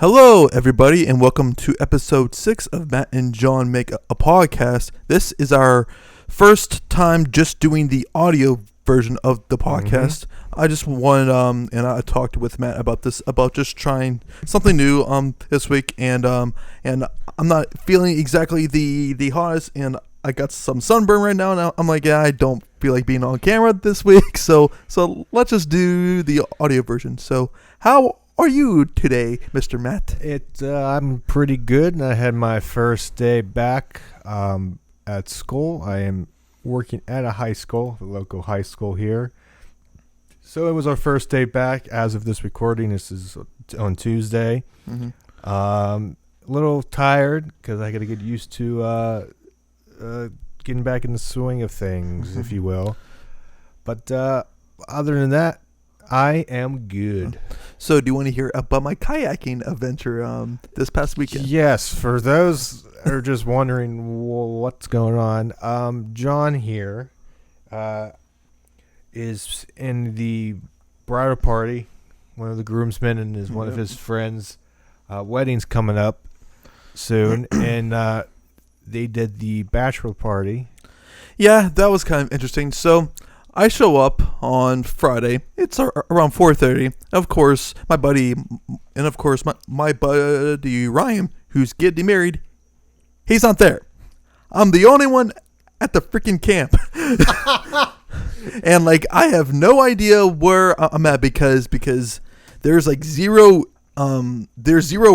Hello, everybody, and welcome to episode 6 of Matt and John Make a Podcast. This is our first time just doing the audio version of the podcast. I just wanted, and I talked with Matt about this, about just trying something new this week, and I'm not feeling exactly the hottest, and I got some sunburn right now, and I'm like, yeah, I don't feel like being on camera this week, so let's just do the audio version. So, how are you today, Mr. Matt? I'm pretty good, and I had my first day back at school. I am working at a high school, the local high school here. So it was our first day back as of this recording. This is on Tuesday. A little tired because I got to get used to getting back in the swing of things, if you will. But other than that, I am good. So, do you want to hear about my kayaking adventure this past weekend? Yes, for those who are just wondering what's going on, John here is in the bridal party, one of the groomsmen and is one of his friends' weddings coming up soon, and they did the bachelor party. Yeah, that was kind of interesting. So, I show up on Friday. It's around 4:30. Of course, my buddy Ryan, who's getting married, he's not there. I'm the only one at the freaking camp. And I have no idea where I'm at because there's zero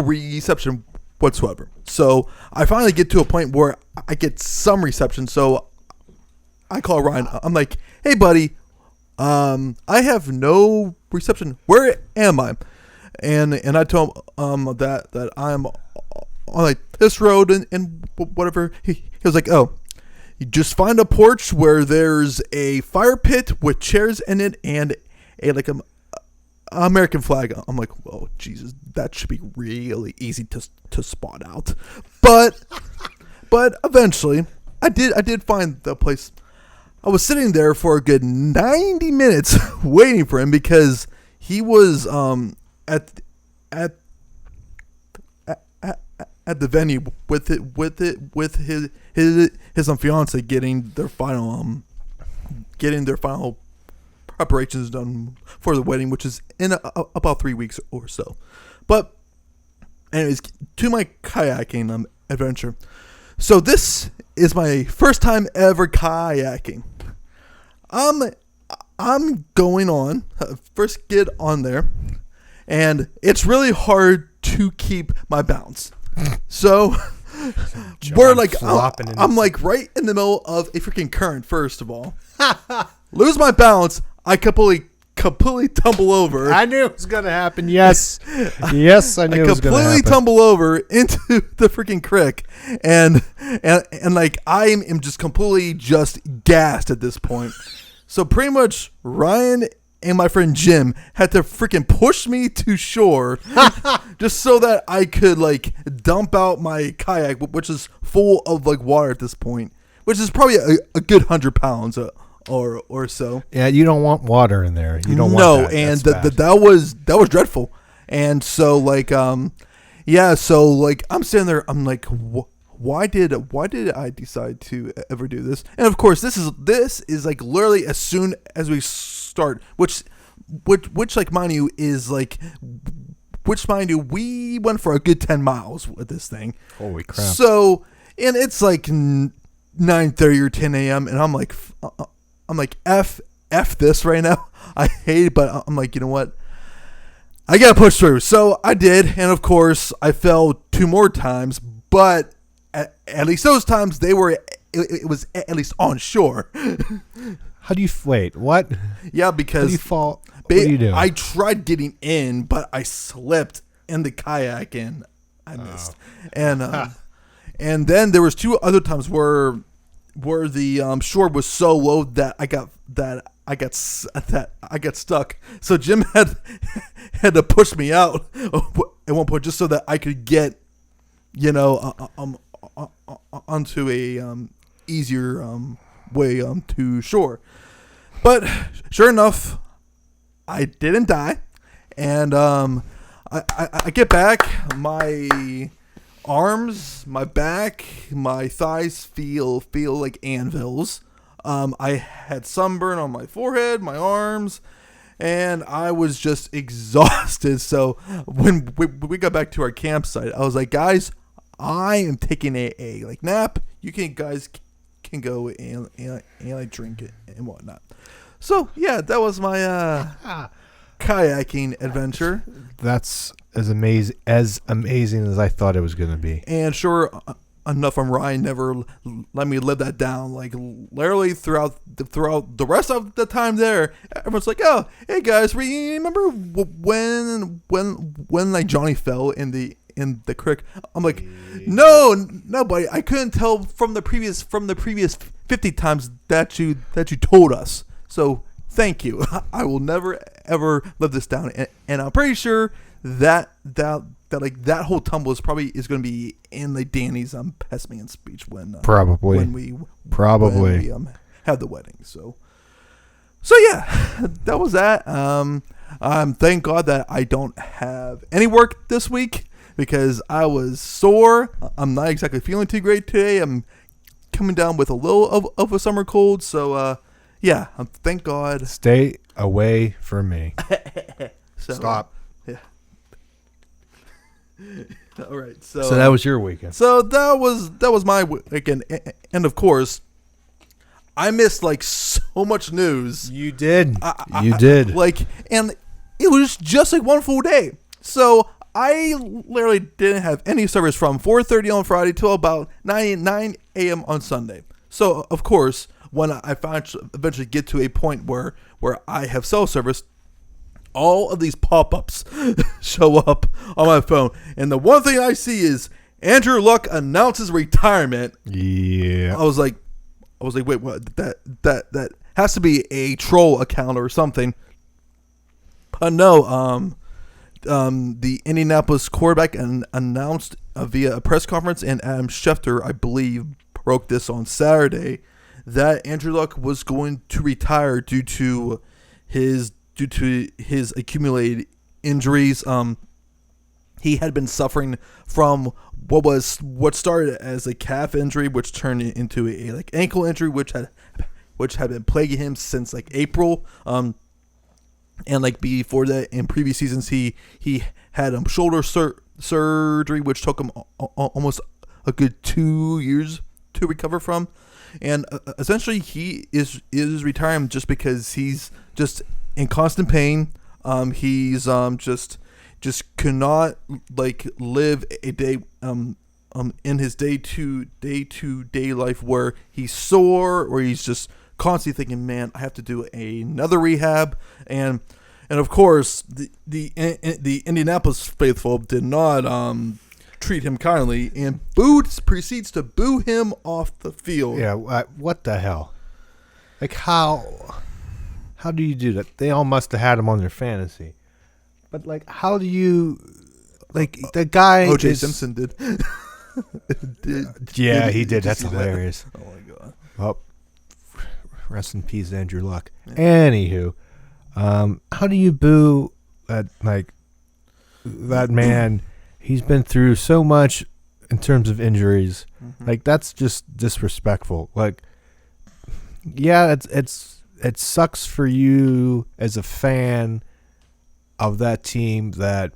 reception whatsoever. So I finally get to a point where I get some reception. So I call Ryan. I'm like, hey, buddy, I have no reception. Where am I? And I told him that I'm on this road and whatever. He was like, oh, you just find a porch where there's a fire pit with chairs in it and a American flag. I'm like, whoa, Jesus, that should be really easy to spot out. But eventually, I did find the place. I was sitting there for a good 90 minutes waiting for him because he was at the venue with his fiance getting their final preparations done for the wedding, which is in about 3 weeks or so. But anyways, to my kayaking adventure. So this is my first time ever kayaking. I'm going on, first get on there, and it's really hard to keep my balance. So we're I'm right in the middle of a freaking current, first of all. Lose my balance, I completely tumble over. I knew it was going to happen, yes. Yes, I knew it was going to happen. I completely tumble over into the freaking creek, and I am just completely just gassed at this point. So pretty much Ryan and my friend Jim had to freaking push me to shore just so that I could dump out my kayak, which is full of water at this point, which is probably a good 100 pounds or so. Yeah, you don't want water in there. You don't want that. And that was dreadful. And so I'm sitting there. I'm like, why did I decide to ever do this? And of course, this is literally as soon as we start, which mind you is we went for a good 10 miles with this thing. Holy crap! So, and it's 9:30 or 10 a.m. and I'm like f this right now. I hate it, but I'm like, you know what? I gotta push through. So I did, and of course I fell 2 more times, but at least those times it was at least on shore. How do you wait? What? Yeah, because how do you fall? What are you doing? I tried getting in, but I slipped in the kayak and I missed. And then there was 2 other times where the shore was so low that I got stuck. So Jim had to push me out at one point just so that I could get onto a easier way to shore. But sure enough, I didn't die, and I get back, my arms, my back, my thighs feel like anvils. I had sunburn on my forehead, my arms, and I was just exhausted. So when we got back to our campsite, I was like, guys, I am taking a like nap. You guys can go and like drink it and whatnot. So yeah, that was my kayaking adventure. That's as amazing as I thought it was going to be. And sure enough, Ryan never let me live that down. Like literally throughout the rest of the time there, everyone's like, "Oh, hey guys, remember when like Johnny fell in the creek?" I'm like, "No, buddy, I couldn't tell from the previous 50 times that you told us. So thank you. I will never ever live this down." And I'm pretty sure that like that whole tumble is going to be in like Danny's pessimistic speech when we have the wedding. So yeah, that was that. Thank God that I don't have any work this week because I was sore. I'm not exactly feeling too great today. I'm coming down with a little of a summer cold. So yeah, thank God. Stay away from me. Stop. Yeah. All right. So that was your weekend. So that was my weekend, and of course, I missed like so much news. You did. You did. Like, and it was just like one full day. So I literally didn't have any service from 4:30 on Friday till about 9 a.m. on Sunday. So of course, when I eventually get to a point where I have cell service, all of these pop-ups show up on my phone, and the one thing I see is Andrew Luck announces retirement. Yeah. I was like, wait, what? That has to be a troll account or something. But no, the Indianapolis quarterback announced via a press conference, and Adam Schefter, I believe, broke this on Saturday, that Andrew Luck was going to retire due to his accumulated injuries. He had been suffering from what started as a calf injury, which turned into a like ankle injury, which had been plaguing him since like April. And like before that, in previous seasons, he had shoulder surgery, which took him almost a good 2 years to recover from. And essentially, he is retiring just because he's just in constant pain. He's just cannot like live a day in his day to day life where he's sore or he's just constantly thinking, man, I have to do another rehab. And of course the Indianapolis faithful did not treat him kindly and proceeds to boo him off the field. Yeah, what the hell? Like how do you do that? They all must have had him on their fantasy. But like, how do you, like, the guy O.J. Simpson did. Yeah, he did. That's hilarious. That? Oh my God. Well, rest in peace, Andrew Luck. Yeah. Anywho, how do you boo that man? He's been through so much in terms of injuries. Mm-hmm. Like, that's just disrespectful. Like, yeah, it sucks for you as a fan of that team that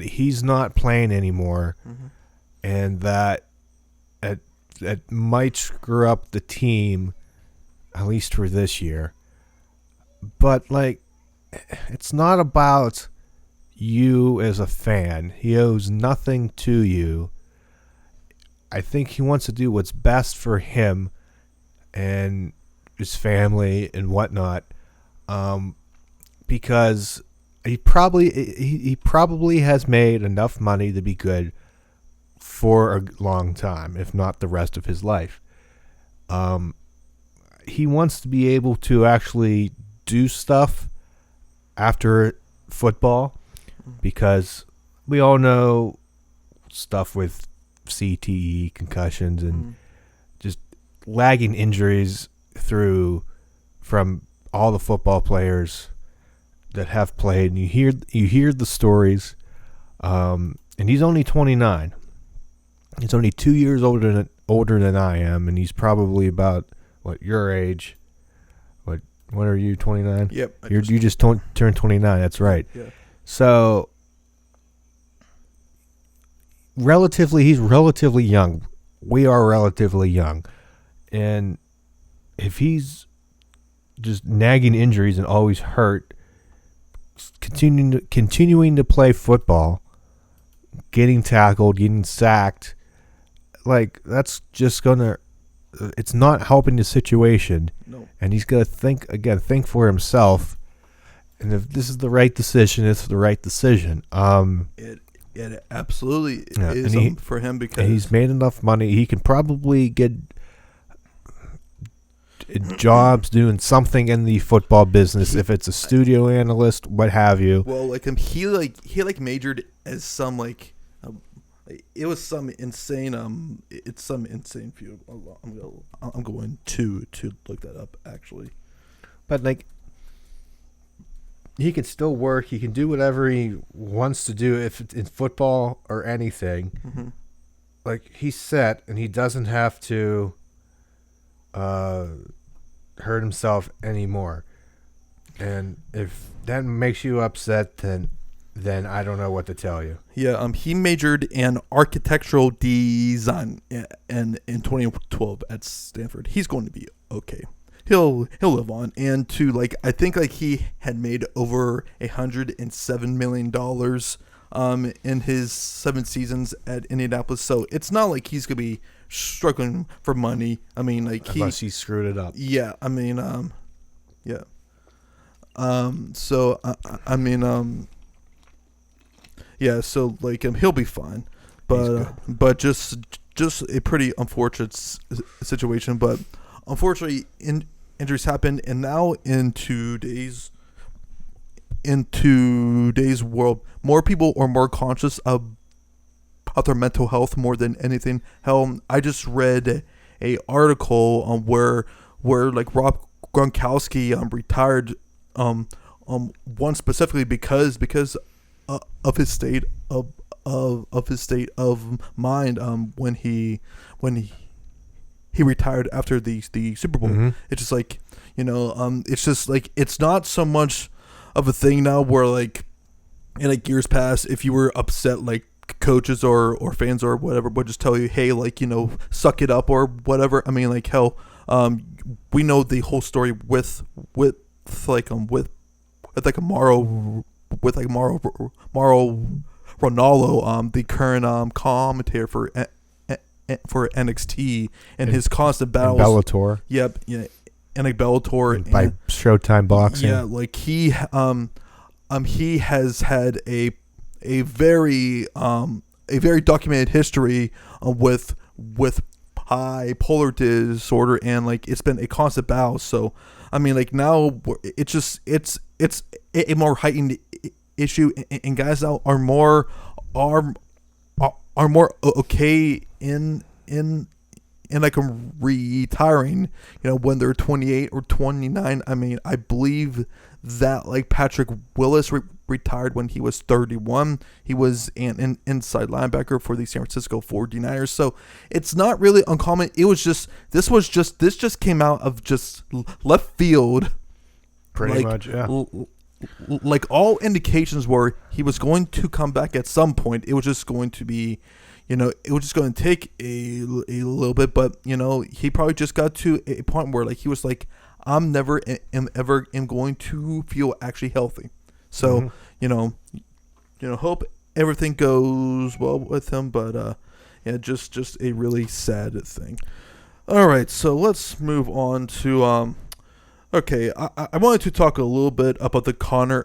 he's not playing anymore, mm-hmm. and that it might screw up the team, at least for this year. But like, it's not about you as a fan. He owes nothing to you. I think he wants to do what's best for him and his family and whatnot, because he probably has made enough money to be good for a long time, if not the rest of his life. He wants to be able to actually do stuff after football, because we all know stuff with CTE, concussions, and just lagging injuries from all the football players. that have played, and you hear the stories. And he's only 29. He's only 2 years older than I am, and he's probably about your age. What are you, 29? Yep. You just turned 29. That's right. Yeah. So he's relatively young. We are relatively young, and if he's just nagging injuries and always hurt, continuing to play football, getting tackled, getting sacked, that's just gonna. It's not helping the situation. No. And he's gonna think for himself. And if this is the right decision, it's the right decision. It absolutely is for him because he's made enough money. He can probably get jobs doing something in the football business, if it's a studio analyst, what have you. Well, he majored as some it was some insane it's some insane field. I'm going to look that up actually. But he can still work. He can do whatever he wants to do if it's in football or anything. Mm-hmm. He's set, and he doesn't have to hurt himself anymore. And if that makes you upset, then I don't know what to tell you. Yeah, he majored in architectural design in 2012 at Stanford. He's going to be okay. He'll live on, and I think he had made over $107 million in his 7 seasons at Indianapolis. So it's not like he's gonna be struggling for money. I mean, unless he screwed it up. Yeah, I mean, yeah. So I mean, yeah. So he'll be fine, but just a pretty unfortunate situation. But unfortunately, injuries happen, and now in today's world, more people are more conscious of their mental health more than anything. Hell, I just read a article on where Rob Gronkowski retired one specifically because of his state of his state of mind when he retired after the Super Bowl. Mm-hmm. It's just it's just it's not so much of a thing now where in years past, if you were upset, coaches or fans or whatever would just tell you, hey, suck it up or whatever. I mean, hell, we know the whole story with Mauro Ronaldo, the current commentator for NXT, and his constant battles. Bellator. Yep, yeah, and Bellator by Showtime Boxing. Yeah, he has had a very documented history with bipolar disorder, and it's been a constant battle. So I mean, now it's a more heightened issue, and guys now are more okay in retiring, when they're 28 or 29. I mean, I believe that Patrick Willis retired when he was 31. He was an inside linebacker for the San Francisco 49ers. So it's not really uncommon. This just came out of just left field. Pretty much, yeah. All indications were he was going to come back at some point. It was just going to be, it was just going to take a little bit, but he probably just got to a point where he was I'm never ever going to feel actually healthy. So hope everything goes well with him, but yeah, just a really sad thing. All right, so let's move on to okay, I wanted to talk a little bit about the Conor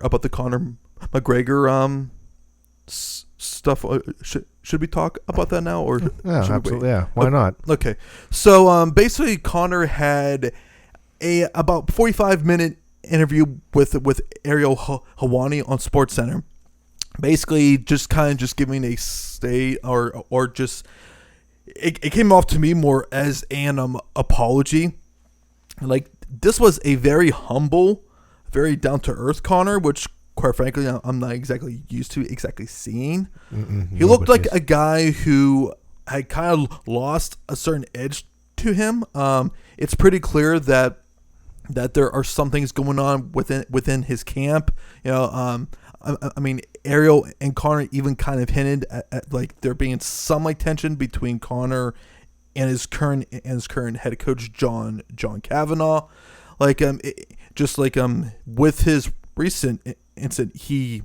McGregor stuff. Should we talk about that now, or yeah, absolutely, yeah, why not? Okay, so basically, Conor had a about 45-minute interview with Ariel Helwani on SportsCenter. Basically, just giving a state or just it came off to me more as an apology. This was a very humble, very down to earth Conor, which quite frankly, I'm not exactly used to seeing. He looked like a guy who had kind of lost a certain edge to him. It's pretty clear that there are some things going on within his camp. I mean, Ariel and Conor even kind of hinted at like there being some like tension between Conor and his current head coach John Kavanaugh. Like with his recent incident, he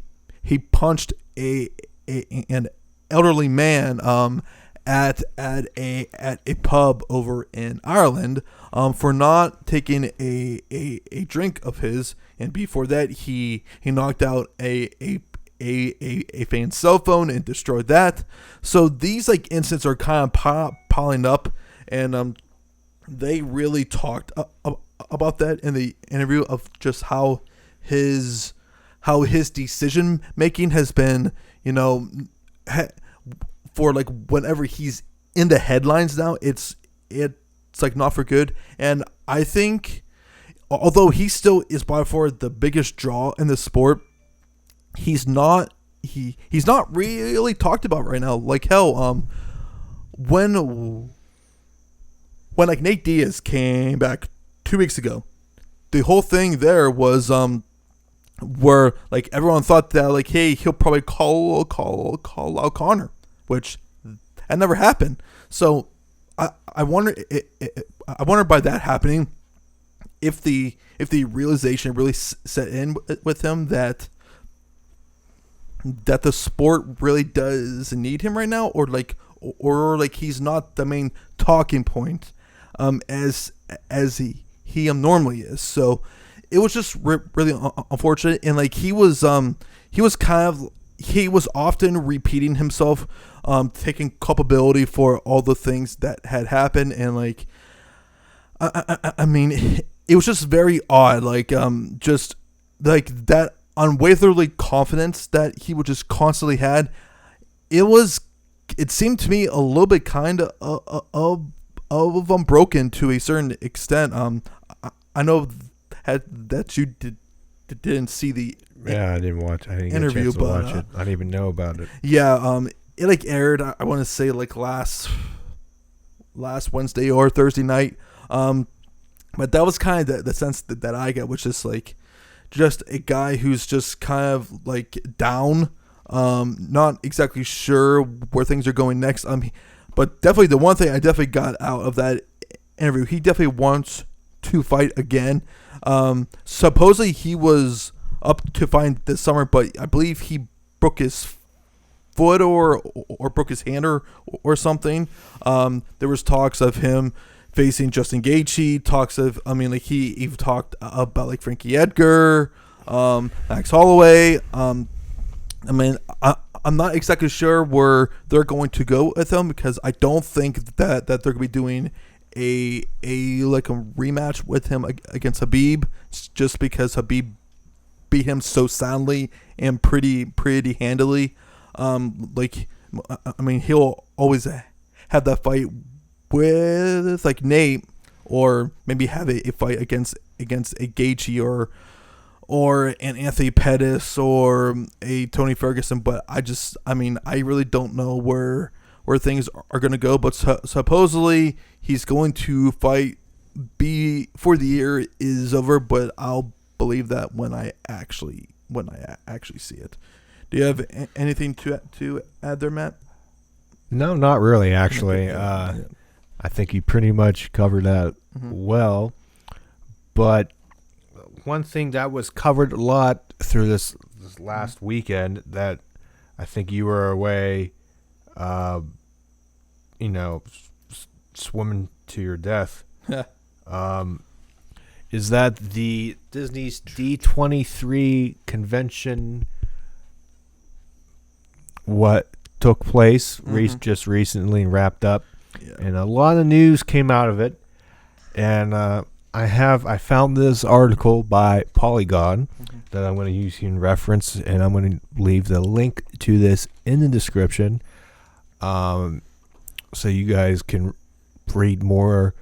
punched an elderly man at a pub over in Ireland for not taking a drink of his, and before that he knocked out a fan's cell phone and destroyed that. So these like incidents are kind of piling up, and they really talked about that in the interview of just how his decision making has been, for like whenever he's in the headlines now, it's like not for good. And I think although he still is by far the biggest draw in the sport, he's not really talked about right now. Like hell, when like Nate Diaz came back 2 weeks ago, the whole thing there was where like everyone thought that like, hey, he'll probably call out Conor, which that never happened. So I wonder by that happening if the realization really set in with him that the sport really does need him right now, or like he's not the main talking point as he normally is. So it was just really unfortunate, and like he was often repeating himself, taking culpability for all the things that had happened, and like I mean, it was just very odd, like just like that unwaveringly confidence that he would just constantly had. It seemed to me a little bit kind of broken to a certain extent. I know that you didn't see the I didn't watch. I didn't interview, get a chance to but watch it. I didn't even know about it. Yeah, it like aired. I want to say like last Wednesday or Thursday night. But that was kind of the sense that I got, which is like just a guy who's just kind of like down, not exactly sure where things are going next. But definitely the one thing I definitely got out of that interview, he definitely wants to fight again. Supposedly he was up to fight this summer, but I believe he broke his foot or broke his hand or something. There was talks of him facing Justin Gaethje, talks of, he even talked about like Frankie Edgar, Max Holloway. I'm not exactly sure where they're going to go with him, because I don't think that they're going to be doing a rematch with him against Khabib, just because Khabib beat him so soundly and pretty handily. He'll always have that fight with like Nate, or maybe have a fight against a Gaethje or an Anthony Pettis or a Tony Ferguson. But I really don't know where things are going to go. But supposedly he's going to fight before the year is over, but I'll believe that when I actually see it. Do you have anything to add there, Matt? No, not really, actually. I think you pretty much covered that well. But one thing that was covered a lot through this last weekend that I think you were away, swimming to your death, is that the Disney's D23 convention, what took place just recently and wrapped up. Yeah. And a lot of news came out of it, and I found this article by Polygon that I'm going to use in reference, and I'm going to leave the link to this in the description, so you guys can read more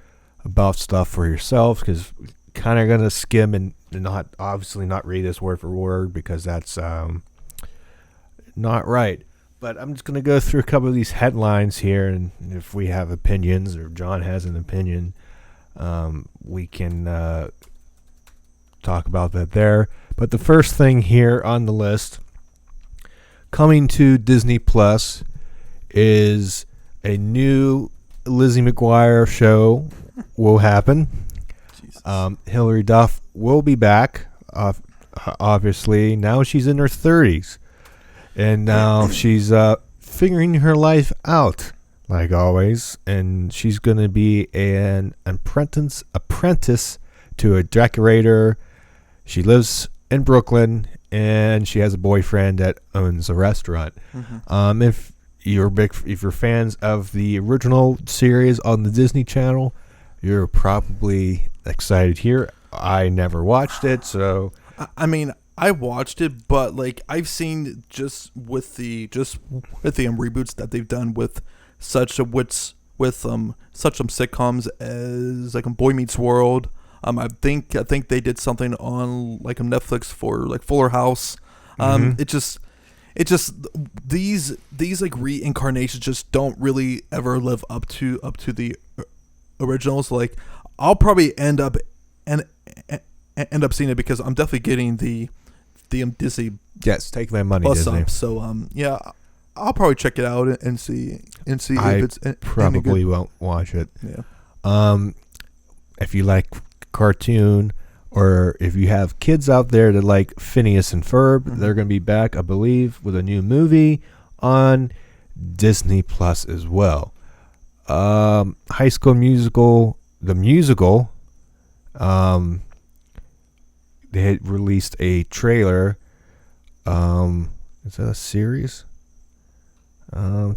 about stuff for yourselves, because kind of going to skim and not read this word for word because that's not right. But I'm just going to go through a couple of these headlines here, and if we have opinions or John has an opinion, we can talk about that there. But the first thing here on the list, coming to Disney Plus, is a new Lizzie McGuire show will happen. Hilary Duff will be back, obviously. Now she's in her 30s. And now she's figuring her life out, like always. And she's going to be an apprentice to a decorator. She lives in Brooklyn, and she has a boyfriend that owns a restaurant. Mm-hmm. If you're fans of the original series on the Disney Channel, you're probably excited here. I never watched it, so I mean, I watched it, but like I've seen just with the reboots that they've done with such sitcoms as like Boy Meets World. I think they did something on like Netflix for like Fuller House. Mm-hmm. It just these like reincarnations just don't really ever live up to the originals. Like I'll probably end up seeing it because I'm definitely getting the Disney. Yes, take my money, Disney. Up. So yeah, I'll probably check it out and see if it's probably won't watch it. Yeah. If you like cartoon, or if you have kids out there that like Phineas and Ferb, mm-hmm. they're going to be back, I believe, with a new movie on Disney Plus as well. High School Musical, the musical. They had released a trailer. Is that a series? I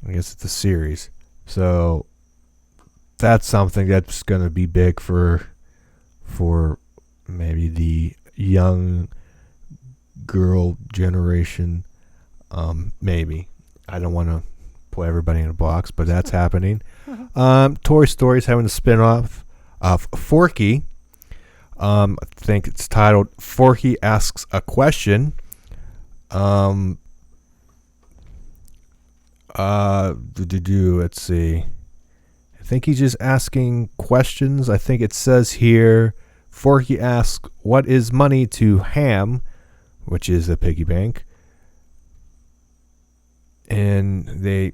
guess it's a series. So that's something that's going to be big for maybe the young girl generation. Maybe. I don't want to put everybody in a box, but that's happening. Toy Story's having a spin-off of Forky. I think it's titled Forky Asks a Question. Let's see. I think he's just asking questions. I think it says here, Forky asks, what is money to Ham, which is a piggy bank? And they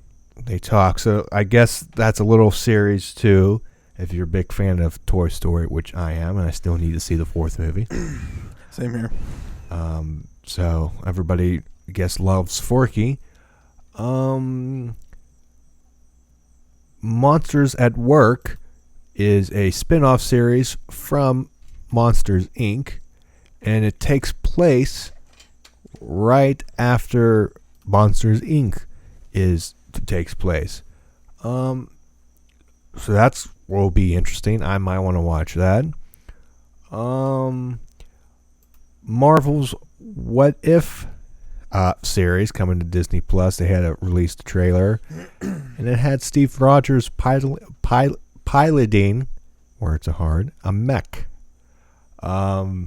talk. So I guess that's a little series too, if you're a big fan of Toy Story, which I am, and I still need to see the fourth movie. Same here. So everybody, I guess, loves Forky. Monsters at Work is a spin-off series from Monsters, Inc., and it takes place right after Monsters, Inc. takes place. So that's will be interesting. I might want to watch that. Marvel's What If series coming to Disney Plus. They had released a trailer, and it had Steve Rogers piloting, words are hard, a mech. I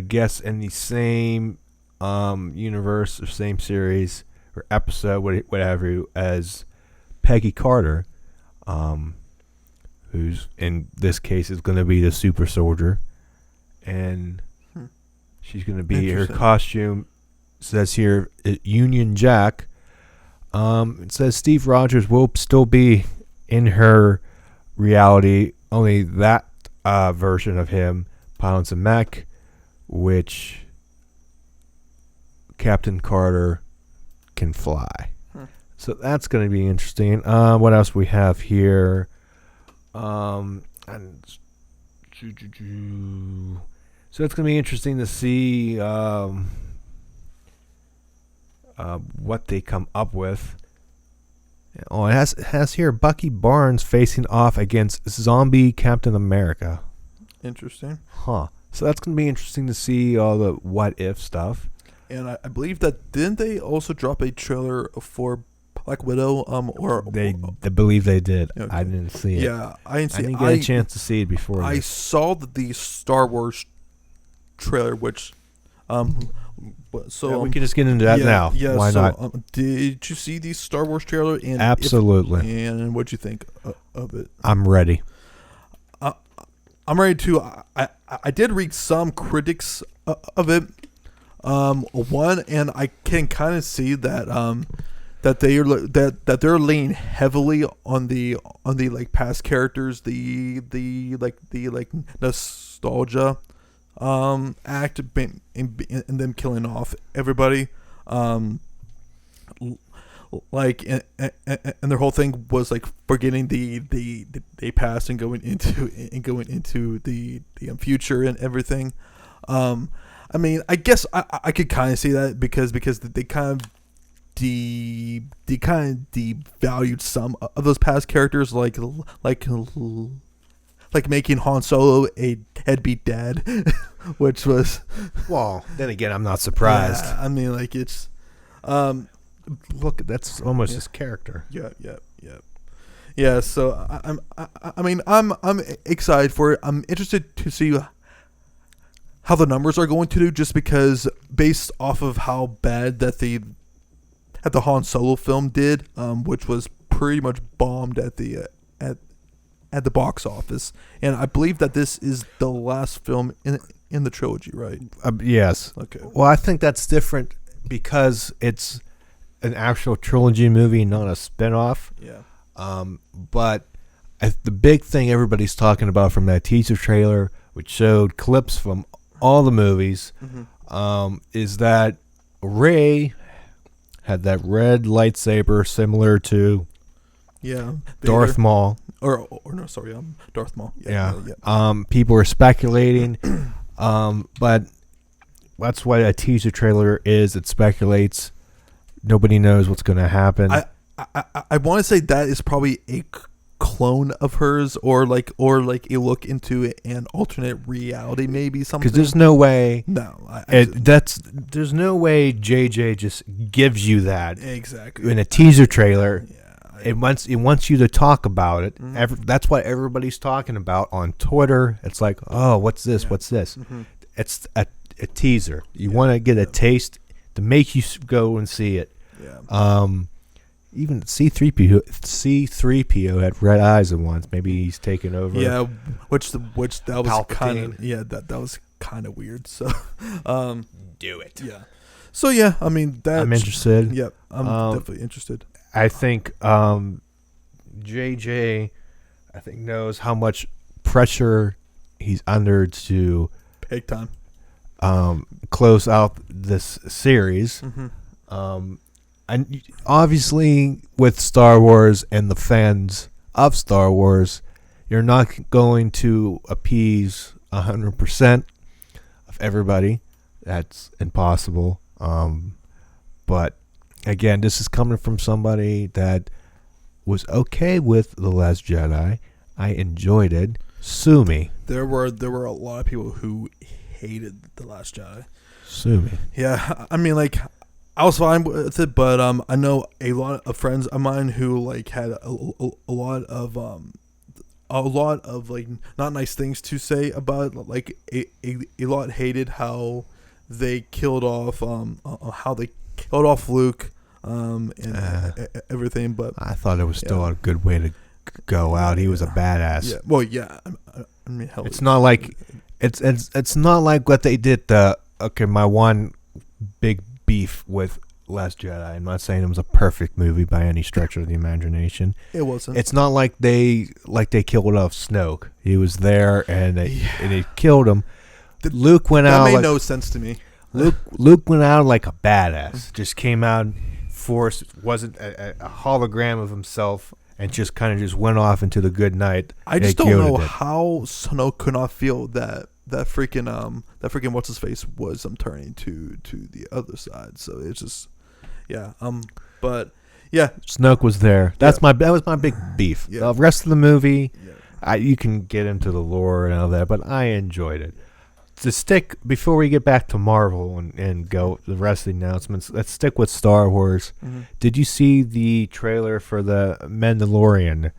guess in the same universe or same series or episode, whatever, as Peggy Carter, who's in this case is going to be the super soldier, and she's going to be, her costume says here Union Jack. It says Steve Rogers will still be in her reality, only that version of him pilots a mech, which Captain Carter can fly. So that's going to be interesting. What else we have here? So it's going to be interesting to see what they come up with. Oh, it has here Bucky Barnes facing off against zombie Captain America. Interesting. Huh. So that's going to be interesting to see all the what if stuff. And I believe that, didn't they also drop a trailer for Black Widow or They believe they did. Okay. I didn't see it. Yeah, I didn't see. I didn't get a chance to see it before. I saw the Star Wars trailer, which so yeah, we can just get into that now. Yeah, Why so, not? Did you see the Star Wars trailer? And Absolutely. And what'd you think of it? I'm ready. I'm ready to. I did read some critics of it. One, and I can kind of see that that they're leaning heavily on the like past characters, the nostalgia act in them killing off everybody. Like and their whole thing was like forgetting the past and going into the future and everything. I mean, I guess I could kind of see that because they kind of devalued some of those past characters, like making Han Solo a deadbeat dad, which was. Well, then again, I'm not surprised. Yeah, I mean, like it's. Look, that's almost his character. Yeah. So I'm excited for it. I'm interested to see how the numbers are going to do, just because based off of how bad that the Han Solo film did, which was pretty much bombed at the box office, and I believe that this is the last film in the trilogy, right? Yes. Okay. Well, I think that's different because it's an actual trilogy movie, not a spinoff. Yeah. But the big thing everybody's talking about from that teaser trailer, which showed clips from all the movies, is that Rey had that red lightsaber similar to Darth Maul. Or no, sorry, Darth Maul. Yeah. People were speculating, but that's what a teaser trailer is. It speculates. Nobody knows what's going to happen. I want to say that is probably a clone of hers, or like a look into an alternate reality, maybe something. Because there's no way. No, there's no way JJ just gives you that exactly in a teaser trailer. Yeah, It wants you to talk about it. Mm-hmm. That's what everybody's talking about on Twitter. It's like, oh, what's this? Yeah. What's this? Mm-hmm. It's a teaser. You want to get a taste to make you go and see it. Yeah. Even C-3PO had red eyes at once. Maybe he's taken over. Yeah, which that was Palpatine. that was kind of weird. So, Do it. Yeah. So yeah, I mean that. I'm interested. Yep, I'm definitely interested. I think JJ, knows how much pressure he's under to Big time. Close out this series. Mm-hmm. And obviously, with Star Wars and the fans of Star Wars, you're not going to appease 100% of everybody. That's impossible. But again, this is coming from somebody that was okay with The Last Jedi. I enjoyed it. Sue me. There were a lot of people who hated The Last Jedi. Sue me. Yeah, I mean, like, I was fine with it, but I know a lot of friends of mine who like had a lot of like not nice things to say about it. Like a lot hated how they killed off Luke and everything. But I thought it was still a good way to go out. He was a badass. Yeah. Well, yeah. I mean, hell, it's not like it's not like what they did. My one big beef with Last Jedi. I'm not saying it was a perfect movie by any stretch of the imagination. It wasn't. It's not like they killed off Snoke. He was there and they killed him. Luke went out. That made no sense to me. Luke went out like a badass. Just came out, force wasn't a hologram of himself, and just kind of just went off into the good night. I just don't know how Snoke could not feel that freaking what's his face was turning to the other side. So it's just but yeah, Snoke was there. That was my big beef. Yeah. The rest of the movie, you can get into the lore and all that, but I enjoyed it. to stick before we get back to Marvel and go the rest of the announcements. Let's stick with Star Wars. Mm-hmm. Did you see the trailer for the Mandalorian?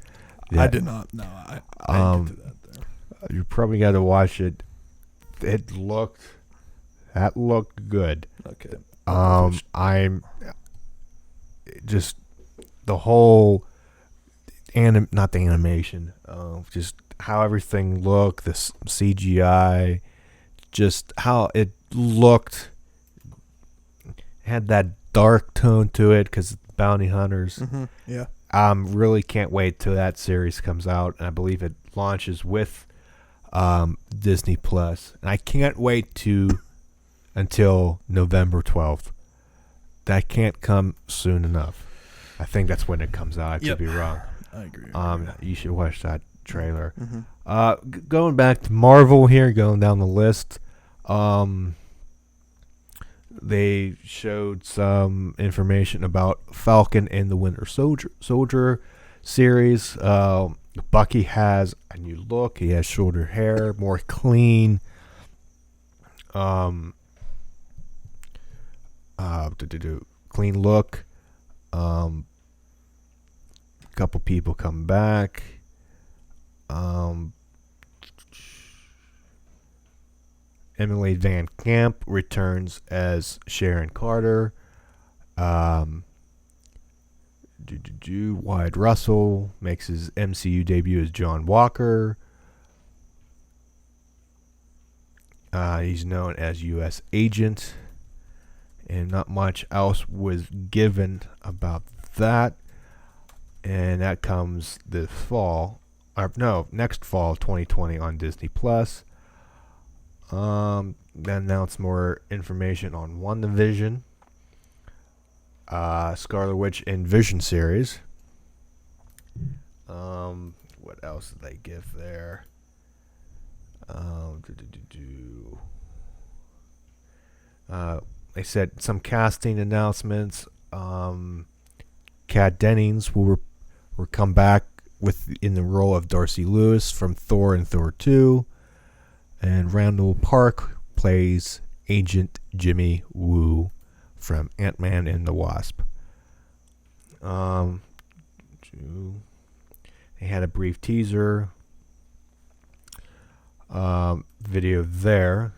I did not. No, I didn't get to that there. You probably got to watch it. That looked good. Okay. I'm just the whole not the animation, just how everything looked, the CGI, just how it looked, had that dark tone to it because bounty hunters. Mm-hmm. Yeah. Really can't wait till that series comes out, and I believe it launches with Disney Plus, and I can't wait until November 12th. That can't come soon enough. I think that's when it comes out. I could be wrong. I agree. You should watch that trailer. Mm-hmm. Going back to Marvel here, going down the list. They showed some information about Falcon and the Winter Soldier series. Bucky has a new look. He has shorter hair, more clean. Clean look. Couple people come back. Emily Van Camp returns as Sharon Carter. Wyatt Russell makes his MCU debut as John Walker. He's known as U.S. Agent. And not much else was given about that. And that comes this fall. Next fall, 2020 on Disney Plus. Then announced more information on WandaVision, Scarlet Witch and Vision series. What else did they give there? They said some casting announcements. Kat Dennings will come back in the role of Darcy Lewis from Thor and Thor 2. And Randall Park plays Agent Jimmy Woo from Ant-Man and the Wasp. They had a brief teaser video there.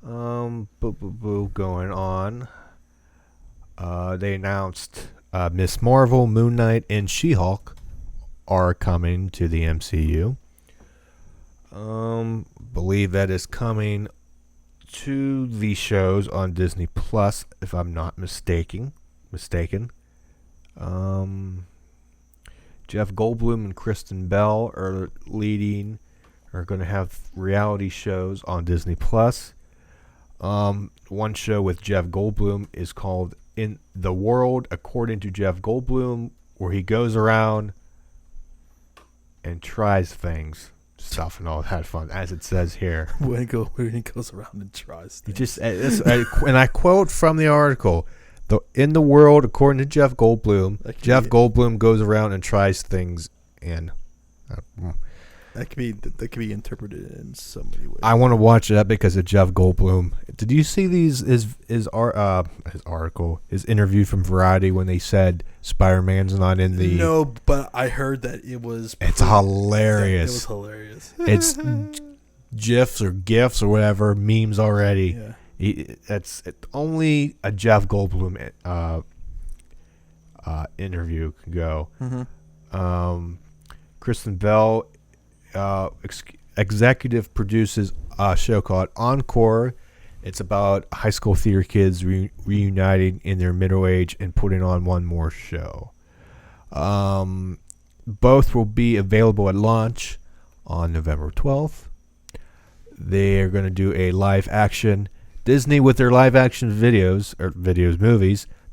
Going on. They announced Miss Marvel, Moon Knight, and She-Hulk are coming to the MCU. Believe that is coming to the shows on Disney Plus, if I'm not mistaken. Jeff Goldblum and Kristen Bell are going to have reality shows on Disney Plus. One show with Jeff Goldblum is called In the World According to Jeff Goldblum, where he goes around and tries things, stuff, and all that fun, as it says here. When he goes around and tries things. And I quote from the article: "In the world according to Jeff Goldblum, Goldblum goes around and tries things." And that could be interpreted in so many ways. I want to watch that because of Jeff Goldblum. Did you see his article, his interview from Variety when they said Spider-Man's not in the? No, but I heard that it was. It's hilarious. It was hilarious. It's GIFs or GIFs or whatever, memes already. Yeah. It's only a Jeff Goldblum interview can go. Mm-hmm. Kristen Bell executive produces a show called Encore. It's about high school theater kids reuniting in their middle age and putting on one more show. Both will be available at launch on November 12th. They are going to do a live action. Disney with their live action movies.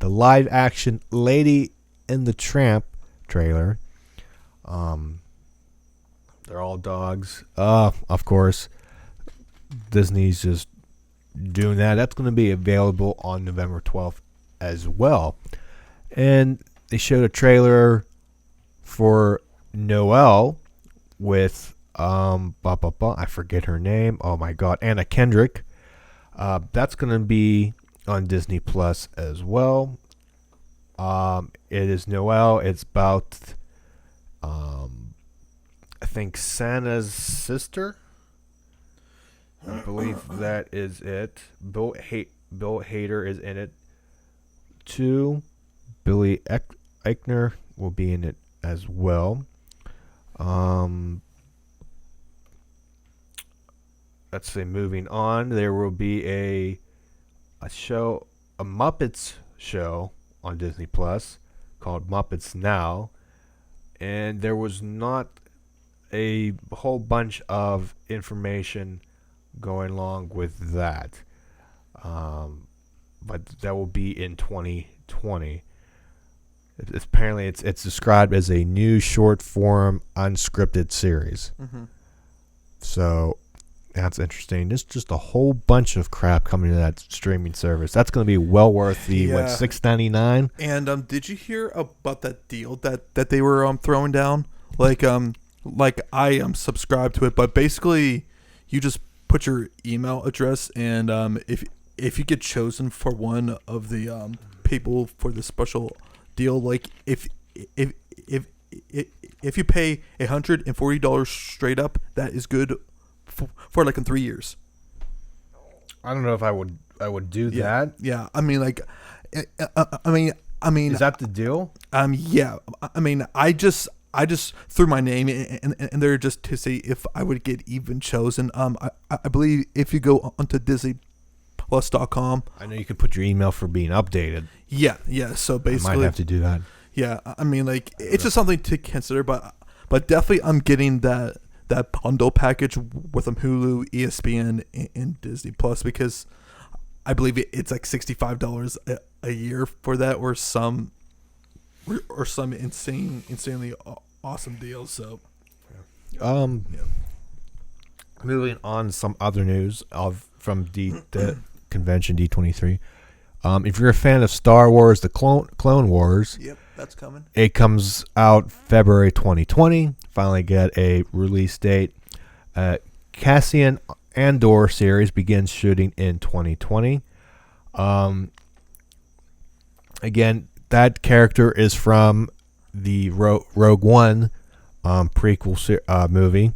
The live action Lady and the Tramp trailer. They're all dogs. Of course, Disney's just doing that. That's going to be available on November 12th as well. And they showed a trailer for Noelle with I forget her name. Oh my God, Anna Kendrick. That's gonna be on Disney Plus as well. It is Noel. It's about, I think Santa's sister. I believe that is it. Bill Hader is in it too. Billy Eichner will be in it as well. Let's see. Moving on, there will be a show, a Muppets show on Disney Plus called Muppets Now, and there was not a whole bunch of information going along with that, but that will be in 2020. Apparently, it's described as a new short form unscripted series. Mm-hmm. So that's interesting. There's just a whole bunch of crap coming to that streaming service. That's going to be well worth the $6.99. And did you hear about that deal that they were throwing down? Like I am subscribed to it, but basically you just put your email address, and if you get chosen for one of the people for the special deal, like if you pay $140 straight up, that is good for like in 3 years. I don't know if I would do that. Yeah. I mean, like, I mean, is that the deal? Yeah. I mean, I just threw my name in there just to see if I would get even chosen. I believe if you go onto DisneyPlus.com, I know you could put your email for being updated. Yeah. So basically, I might have to do that. Yeah. I mean, like, it's just something to consider, but definitely I'm getting that bundle package with Hulu, ESPN, and Disney Plus, because I believe it's like $65 a year for that, or some insanely awesome deals. So, moving on, some other news from the convention D23. If you're a fan of Star Wars, the Clone Wars, yep, that's coming. It comes out February 2020. Finally get a release date. Cassian Andor series begins shooting in 2020. Again, that character is from the Rogue One prequel movie.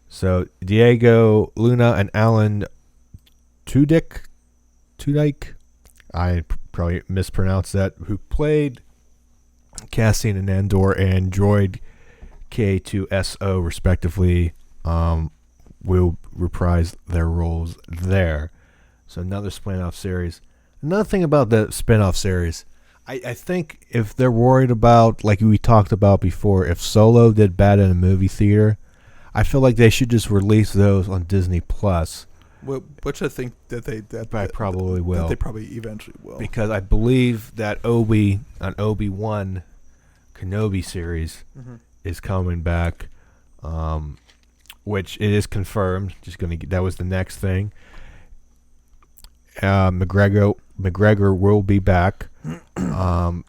So Diego Luna and Alan Tudyk, I probably mispronounced that, who played Cassian and Andor and Droid K2SO respectively, will reprise their roles there. So another spin-off series. Another thing about the spin-off series, I think if they're worried about, like we talked about before, if Solo did bad in a movie theater, I feel like they should just release those on Disney Plus. Which I think that they probably will. That they probably eventually will. Because I believe that Obi-Wan Kenobi series is coming back, which it is confirmed. That was the next thing. McGregor will be back.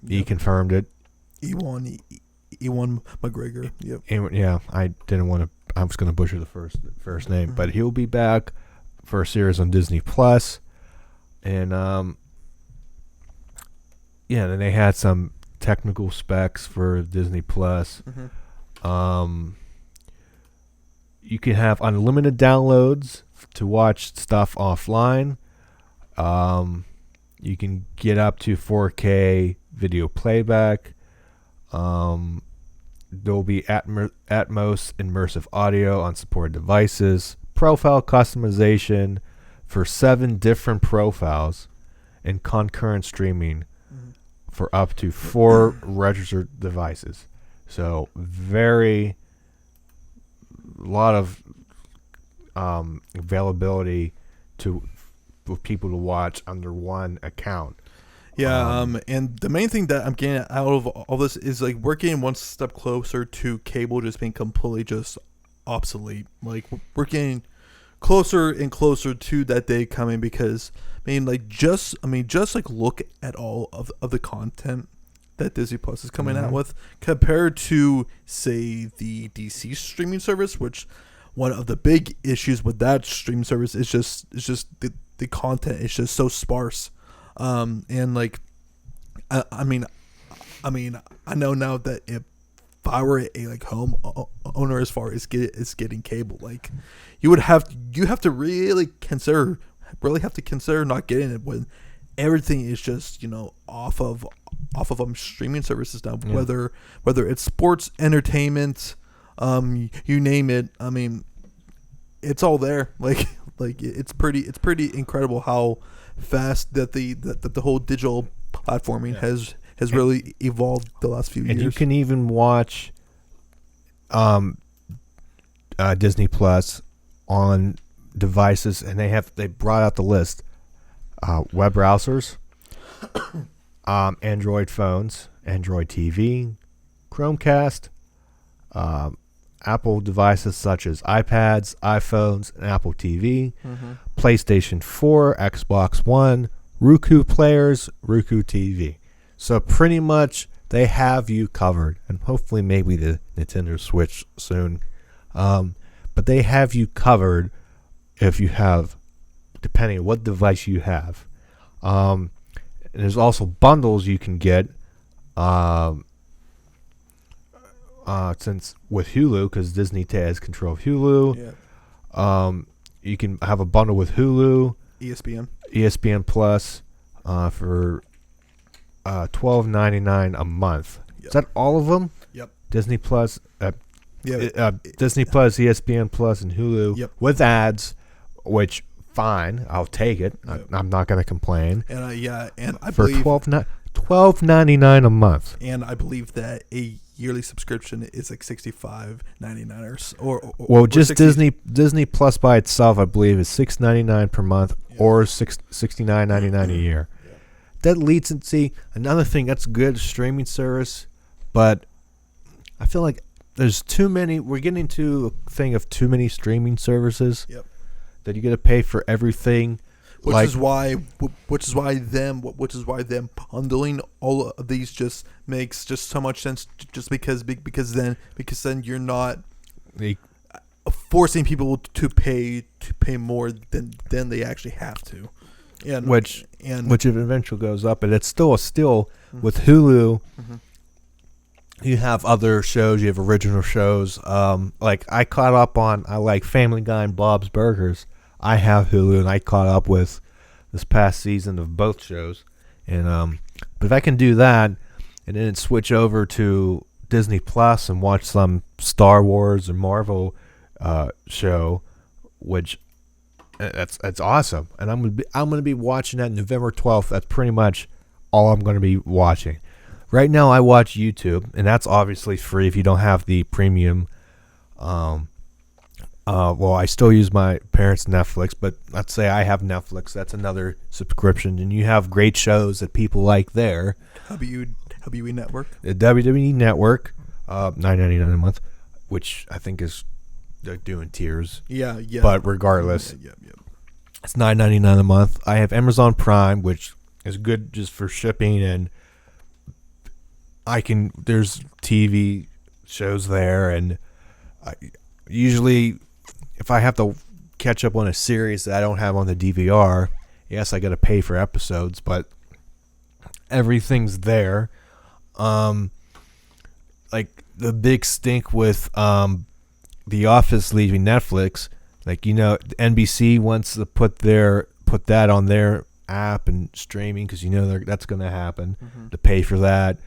He confirmed it. Ewan McGregor. Yep. Yeah, I didn't want to. I was going to butcher the first name, but he'll be back for a series on Disney Plus, and then they had some technical specs for Disney Plus. You can have unlimited downloads to watch stuff offline. You can get up to 4K video playback. There'll be Atmos immersive audio on supported devices, profile customization for 7 different profiles, and concurrent streaming for up to 4 registered devices. So a lot of availability for people to watch under one account. Yeah, and the main thing that I'm getting out of all this is, like, we're getting one step closer to cable just being completely just obsolete. Like, we're getting closer and closer to that day coming, because just look at all of the content that Disney Plus is coming out with, compared to, say, the DC streaming service, which one of the big issues with that streaming service is just the content is just so sparse. And like, I mean, I know now that if I were a like home owner, as far as getting cable, like you have to really consider not getting it when everything is just off of streaming services now. Yeah. Whether it's sports, entertainment, you name it. I mean, it's all there. Like it's pretty incredible how fast that the whole digital platforming has really evolved the last few years. And you can even watch Disney Plus on devices, and they brought out the list: web browsers, Android phones, Android TV, Chromecast, Apple devices such as iPads, iPhones, and Apple TV, PlayStation 4, Xbox One, Roku players, Roku TV. So pretty much they have you covered, and hopefully maybe the Nintendo Switch soon. But they have you covered if you have, depending on what device you have. And there's also bundles you can get since with Hulu, because Disney has control of Hulu. Yeah. You can have a bundle with Hulu, ESPN Plus for $12.99 a month. Yep. Is that all of them? Yep. Disney Plus, Disney Plus, ESPN Plus, and Hulu with ads, which fine, I'll take it. Yep. I'm not going to complain. And and I for believe $12.99 a month. And I believe that a yearly subscription is like $65.99 or well, just 60. Disney Plus by itself, I believe, is $6.99 per month or $69.99 a year. That leads to see another thing that's good streaming service, but I feel like there's too many. We're getting to a thing of too many streaming services. Yep. That you got to pay for everything. Which is why them bundling all of these just makes just so much sense. Just because then you're not forcing people to pay more than they actually have to. And which eventually goes up, but it's still with Hulu. You have other shows, you have original shows. Like I caught up on, I like Family Guy and Bob's Burgers. I have Hulu, and I caught up with this past season of both shows. And but if I can do that, and then switch over to Disney Plus and watch some Star Wars or Marvel show, which that's awesome. And I'm gonna be watching that November 12th. That's pretty much all I'm gonna be watching. Right now, I watch YouTube, and that's obviously free if you don't have the premium. Well, I still use my parents' Netflix, but let's say I have Netflix. That's another subscription, and you have great shows that people like there. WWE Network. The WWE Network, $9.99 a month, which I think is they're doing tiers. Yeah. But regardless, yeah. It's $9.99 a month. I have Amazon Prime, which is good just for shipping, and there's TV shows there, and usually if I have to catch up on a series that I don't have on the DVR, yes, I got to pay for episodes, but everything's there. Like the big stink with The Office leaving Netflix, like NBC wants to put that on their app and streaming because that's going to happen to pay for that.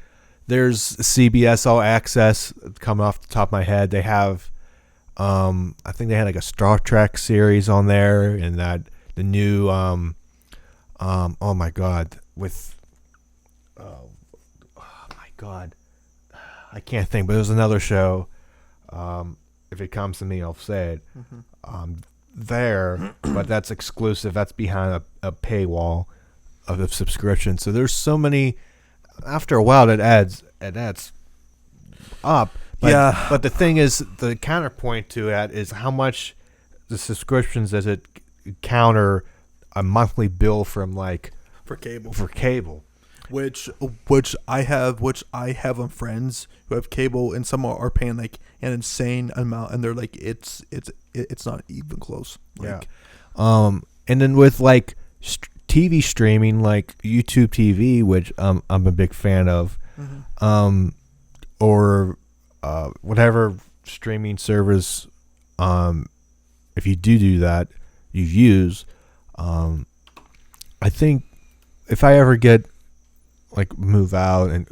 There's CBS All Access coming off the top of my head. They have, I think they had like a Star Trek series on there, and that the new, oh my God, I can't think, but there's another show. If it comes to me, I'll say it. There, but that's exclusive. That's behind a paywall of the subscription. So there's so many. After a while, it adds up. But, But the thing is, the counterpoint to that is how much the subscriptions does it counter a monthly bill from for cable. which I have on friends who have cable, and some are paying like an insane amount, and they're like it's not even close. Like, yeah. And then with like TV streaming, like YouTube TV, which I'm a big fan of, or whatever streaming service, if you do that, you use. I think if I ever get like move out and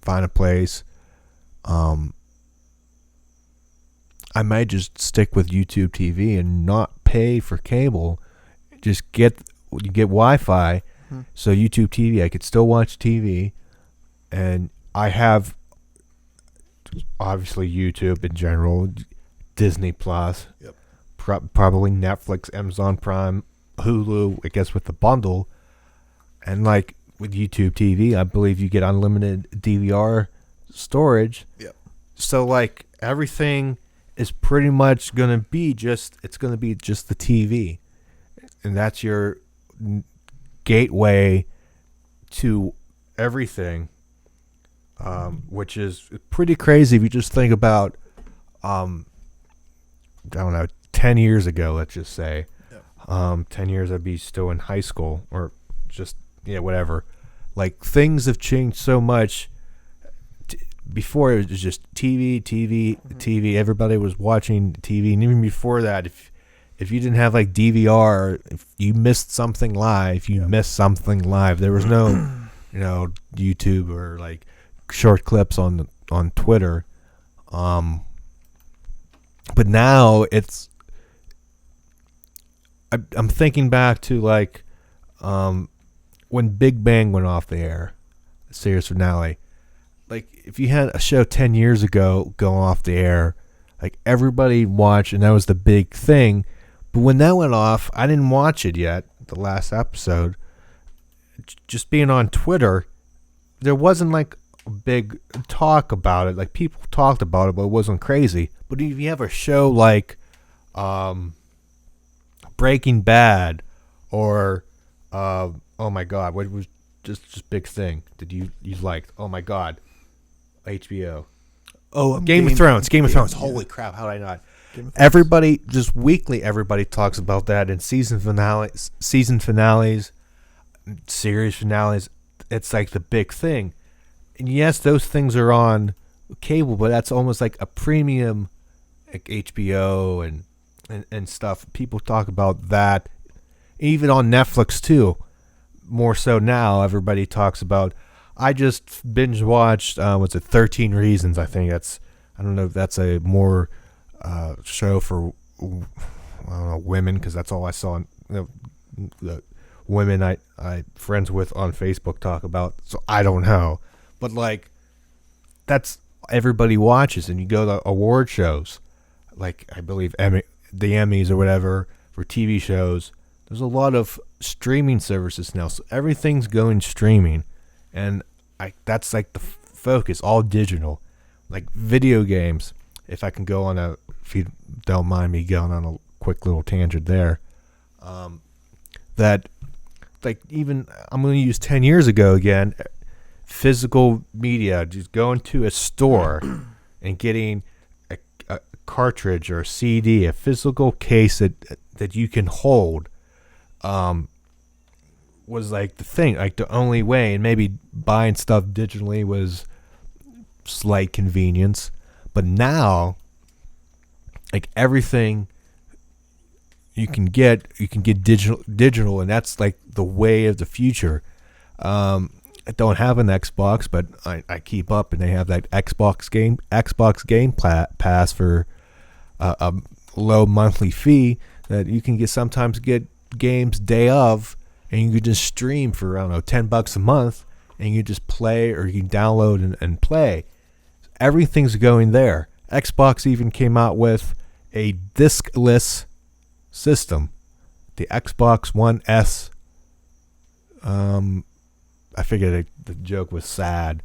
find a place, I might just stick with YouTube TV and not pay for cable. Just get Wi-Fi, so YouTube TV, I could still watch TV, and I have obviously YouTube in general, Disney Plus, probably Netflix, Amazon Prime, Hulu, I guess with the bundle, and like with YouTube TV, I believe you get unlimited DVR storage. Yep. So like everything is pretty much gonna be just the TV, and that's your gateway to everything, which is pretty crazy if you just think about, I don't know, 10 years ago, let's just say. 10 years I'd be still in high school, or just, whatever. Like, things have changed so much. Before, it was just TV. Everybody was watching TV, and even before that, if you didn't have like DVR, if you missed something live, missed something live. There was no, YouTube or like short clips on Twitter. But now I'm thinking back to like when Big Bang went off the air, the series finale. Like, if you had a show 10 years ago go off the air, like everybody watched, and that was the big thing. But when that went off, I didn't watch it yet, the last episode. Just being on Twitter, there wasn't like a big talk about it. Like, people talked about it, but it wasn't crazy. But if you have a show like Breaking Bad, or oh my God, what was just big thing that you liked? Oh my God, HBO. Oh, Game of Thrones. Game of Thrones. Holy crap! How did I not? Everybody, just weekly, everybody talks about that in season finales, series finales. It's like the big thing. And yes, those things are on cable, but that's almost like a premium, like HBO and stuff. People talk about that, even on Netflix too. More so now, everybody talks about. I just binge watched. 13 Reasons? I think that's. I don't know if that's a more show for women, because that's all I saw. The women I friends with on Facebook talk about. So I don't know, but like that's everybody watches, and you go to award shows, like I believe the Emmys or whatever for TV shows. There's a lot of streaming services now, so everything's going streaming, and that's like the focus, all digital. Like video games, if I can go on if you don't mind me going on a quick little tangent there, that like even I'm going to use 10 years ago again, physical media, just going to a store and getting a cartridge or a CD, a physical case that you can hold, was like the thing, like the only way, and maybe buying stuff digitally was slight convenience, but now like everything you can get digital, and that's like the way of the future. I don't have an Xbox, but I keep up, and they have that Xbox Game Pass for a low monthly fee that you can sometimes get games day of, and you can just stream for, I don't know, $10 a month, and you just play, or you can download and play. Everything's going there. Xbox even came out with a diskless system, the Xbox One S. I figured the joke was sad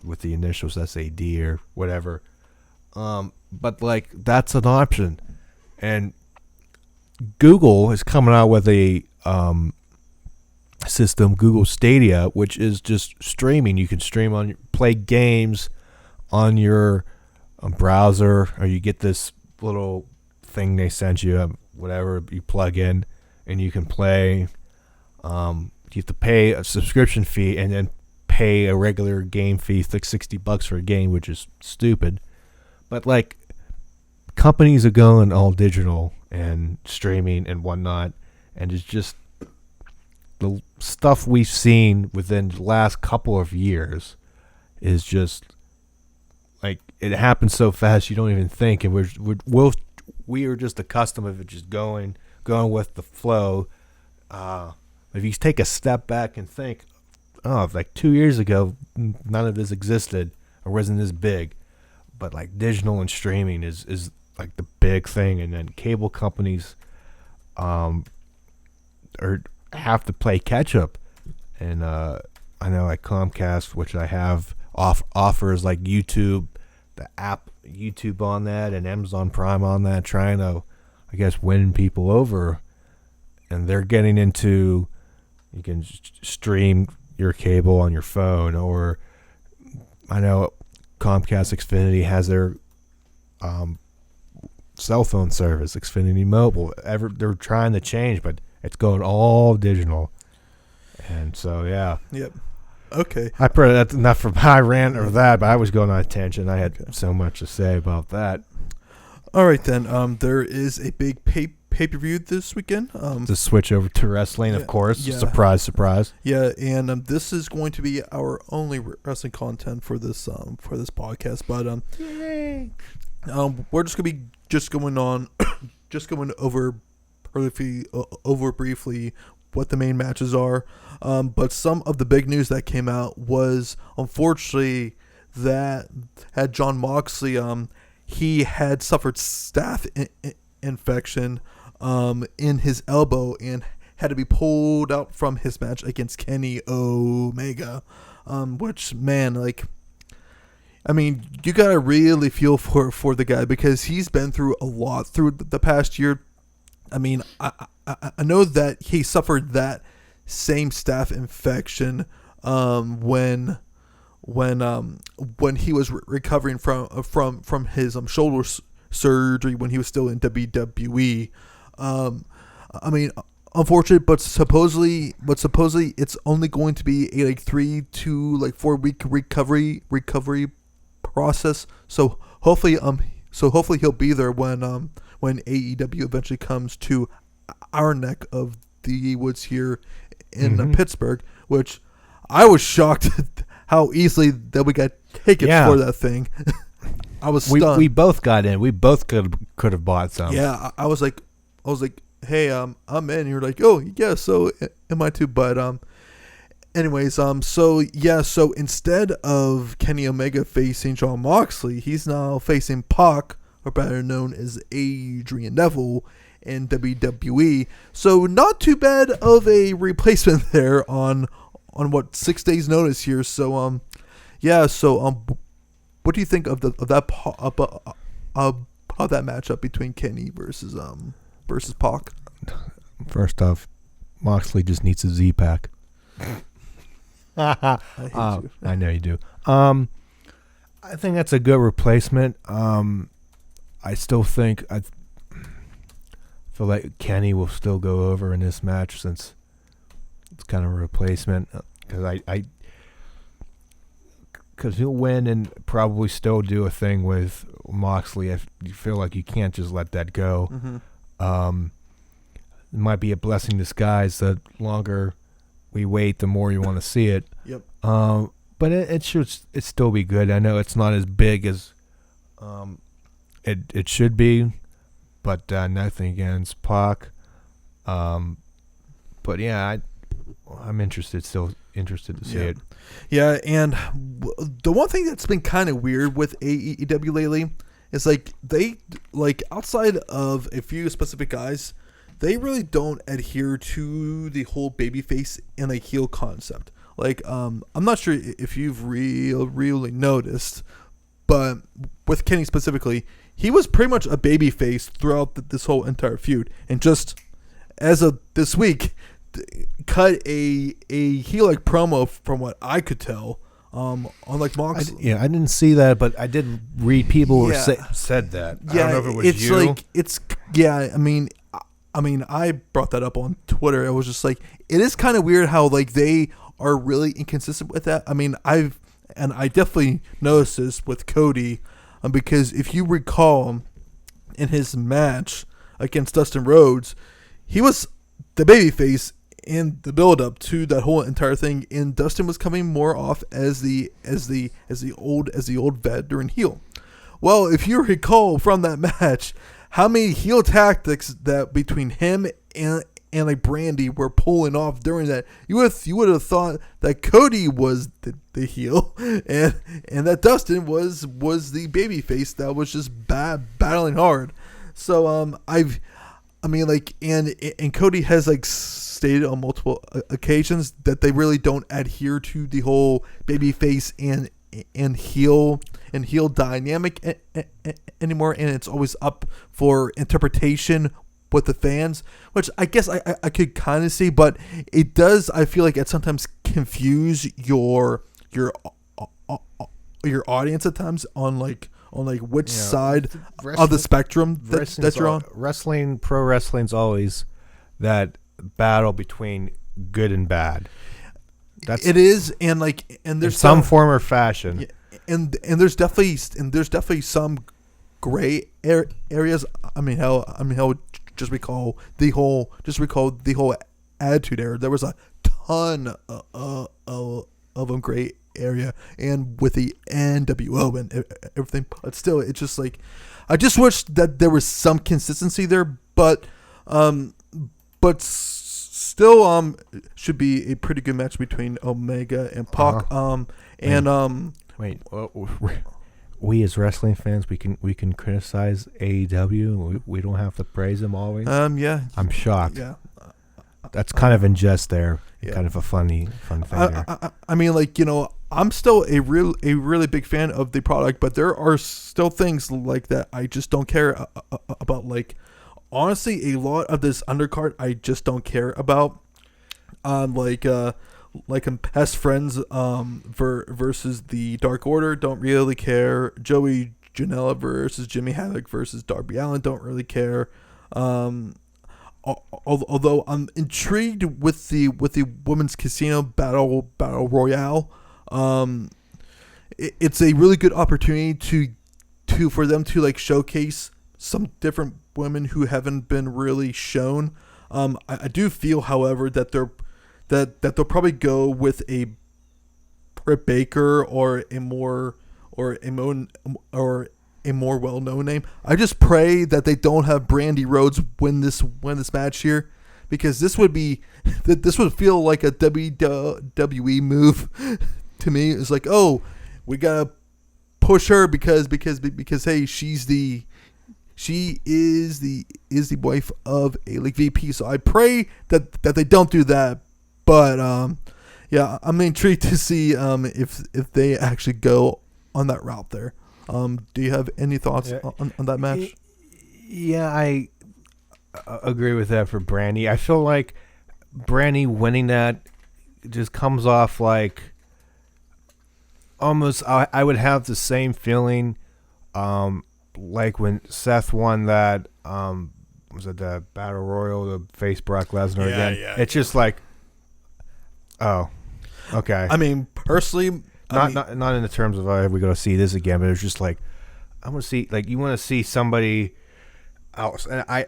with the initials SAD or whatever. But like that's an option, and Google is coming out with a system, Google Stadia, which is just streaming. You can play games on your browser, or you get this little thing they sent you, whatever you plug in, and you can play. You have to pay a subscription fee and then pay a regular game fee, like $60 for a game, which is stupid. But like, companies are going all digital and streaming and whatnot, and it's just the stuff we've seen within the last couple of years is just like, it happens so fast you don't even think, and we are just accustomed of it just going with the flow. If you take a step back and think, like 2 years ago, none of this existed or wasn't this big, but like digital and streaming is like the big thing, and then cable companies have to play catch up. And I know like Comcast, which I have, offers like YouTube, the app YouTube on that, and Amazon Prime on that, trying to, I guess, win people over. And they're getting into, you can stream your cable on your phone, or I know Comcast Xfinity has their cell phone service, Xfinity Mobile. They're trying to change, but it's going all digital. And so, yeah. Yep. Okay. That's enough for my rant or that, but I was going on a tangent. I had so much to say about that. All right, then. There is a big pay-per-view this weekend. To switch over to wrestling, of course. Yeah. Surprise. Yeah, and this is going to be our only wrestling content for this podcast. But we're just going over briefly what the main matches are. But some of the big news that came out was, unfortunately, that had Jon Moxley. He had suffered staph infection in his elbow and had to be pulled out from his match against Kenny Omega. Which, man, like, I mean, you gotta really feel for the guy, because he's been through a lot through the past year. I mean, I know that he suffered that same staph infection when he was recovering from his shoulder surgery when he was still in WWE. I mean, unfortunate, but supposedly it's only going to be a 3 to 4 week recovery process. So hopefully he'll be there when AEW eventually comes to our neck of the woods here in Pittsburgh, which I was shocked how easily that we got tickets for that thing. I was stunned. We both got in. We both could have bought some. Yeah, I was like, hey, I'm in. You're like, oh yeah, so am I too? But anyways, so instead of Kenny Omega facing Jon Moxley, he's now facing Pac, or better known as Adrian Neville, in WWE. So not too bad of a replacement there on 6 days notice here. So what do you think of that matchup between Kenny versus Pac? First off, Moxley just needs a Z-Pack. I know you do. I think that's a good replacement. I still think I feel like Kenny will still go over in this match, since it's kind of a replacement. Because he'll win and probably still do a thing with Moxley. If you feel like you can't just let that go. It might be a blessing in disguise. The longer we wait, the more you want to see it. Yep. But it should still be good. I know it's not as big as it should be, but nothing against Pac. But yeah, I'm still interested to see it. Yeah, and the one thing that's been kind of weird with AEW lately is they outside of a few specific guys, they really don't adhere to the whole babyface and a heel concept. I'm not sure if you've really noticed, but with Kenny specifically, he was pretty much a babyface throughout this whole entire feud. And just as of this week, cut a heel-like promo from what I could tell. On like Moxley. I didn't see that, but I did read people who said that. Yeah, I don't know if it was you. I mean, I brought that up on Twitter. I was just like, it is kind of weird how like they are really inconsistent with that. I mean, I definitely noticed this with Cody, because if you recall, in his match against Dustin Rhodes, he was the babyface in the build up to that whole entire thing, and Dustin was coming more off as the old veteran heel. Well, if you recall from that match, how many heel tactics that between him and like Brandy were pulling off during that, you would have thought that Cody was the heel and that Dustin was the babyface that was just battling hard. So and Cody has like stated on multiple occasions that they really don't adhere to the whole babyface and heel dynamic anymore, and it's always up for interpretation with the fans, which I guess I could kind of see, but it does, I feel like it sometimes confuse your audience at times on which side of the spectrum that you're on. Pro wrestling's always that battle between good and bad. It is, and there's some form or fashion. Yeah, and there's definitely some gray areas. I mean, how just recall the whole Attitude Era. There was a ton of them gray area, and with the NWO and everything. But still, it's just like I just wish that there was some consistency there, but still should be a pretty good match between Omega and Pac. We as wrestling fans, we can criticize AEW. We don't have to praise them always. Yeah. I'm shocked. Yeah. That's kind of in jest there. Yeah. Kind of a fun thing there. I mean, I'm still a really big fan of the product, but there are still things like that I just don't care about. Like, honestly, a lot of this undercard I just don't care about. Best Friends versus the Dark Order, don't really care. Joey Janela versus Jimmy Havoc versus Darby Allin, don't really care. Although I'm intrigued with the Women's Casino Battle Royale. It's a really good opportunity for them to like showcase some different women who haven't been really shown. I do feel, however, that they'll probably go with a Britt Baker or a more well-known name. I just pray that they don't have Brandy Rhodes win this match here, because this would feel like a WWE move to me. It's like, oh, we gotta push her because hey, she is the wife of a league VP. So I pray that they don't do that. But yeah, I'm intrigued to see if they actually go on that route there. Do you have any thoughts on that match? Yeah, I agree with that for Brandy. I feel like Brandy winning that just comes off like almost. I would have the same feeling, like when Seth won that. Was it the Battle Royal to face Brock Lesnar again? Yeah. It's just like, oh, okay. I mean, personally. Not in the terms of we go to see this again, but it's just like I want to see, like, you want to see somebody else, and I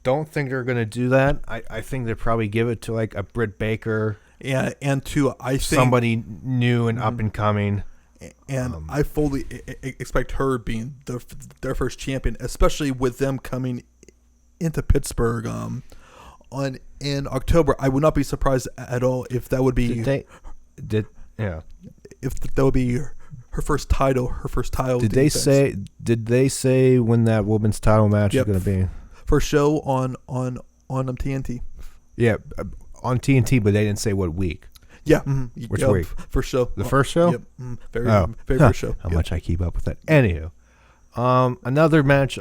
don't think they're gonna do that. I think they'll probably give it to like a Britt Baker, and to I think somebody new and up and coming, and I fully expect her being their first champion, especially with them coming into Pittsburgh in October. I would not be surprised at all if that would be. Yeah, if that would be her first title. Did they say when that women's title match is going to be? First show on TNT. Yeah, on TNT, but they didn't say what week. Yeah, which week? First show. The first show. Yep. Very first show. How much I keep up with that. Anywho, another match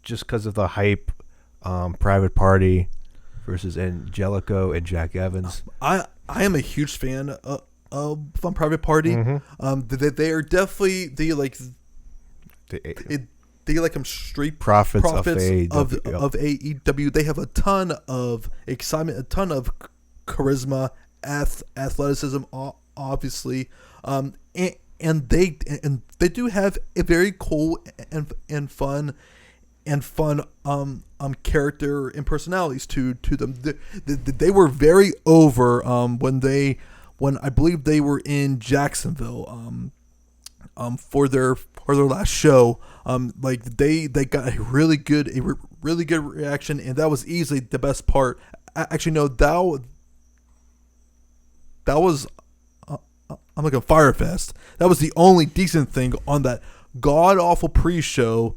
just because of the hype, Private Party versus Angelico and Jack Evans. I am a huge fan of Fun Private Party. They are definitely they like street prophets of AEW. They have a ton of excitement, a ton of charisma, athleticism, obviously, and they do have a very cool and fun character and personalities to them. They were very over when I believe they were in Jacksonville for their last show. Like they got a really good reaction, and that was easily the best part. Actually, no, that was I'm like a Firefest. That was the only decent thing on that god awful pre-show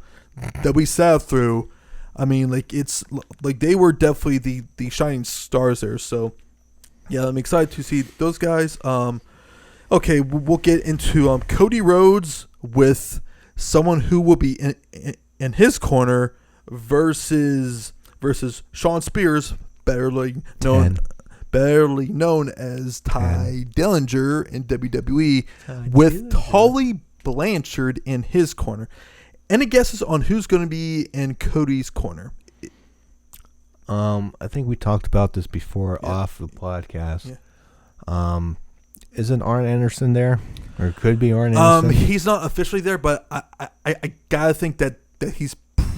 that we sat through. I mean, like it's like they were definitely the shining stars there. So yeah, I'm excited to see those guys. Okay, we'll get into Cody Rhodes with someone who will be in his corner versus Shawn Spears, barely known as Ty Dillinger in WWE, with Tully Blanchard in his corner. Any guesses on who's going to be in Cody's corner? I think we talked about this before off the podcast. Yeah. Isn't Arn Anderson there, or could be Arn Anderson? He's not officially there, but I gotta think that he's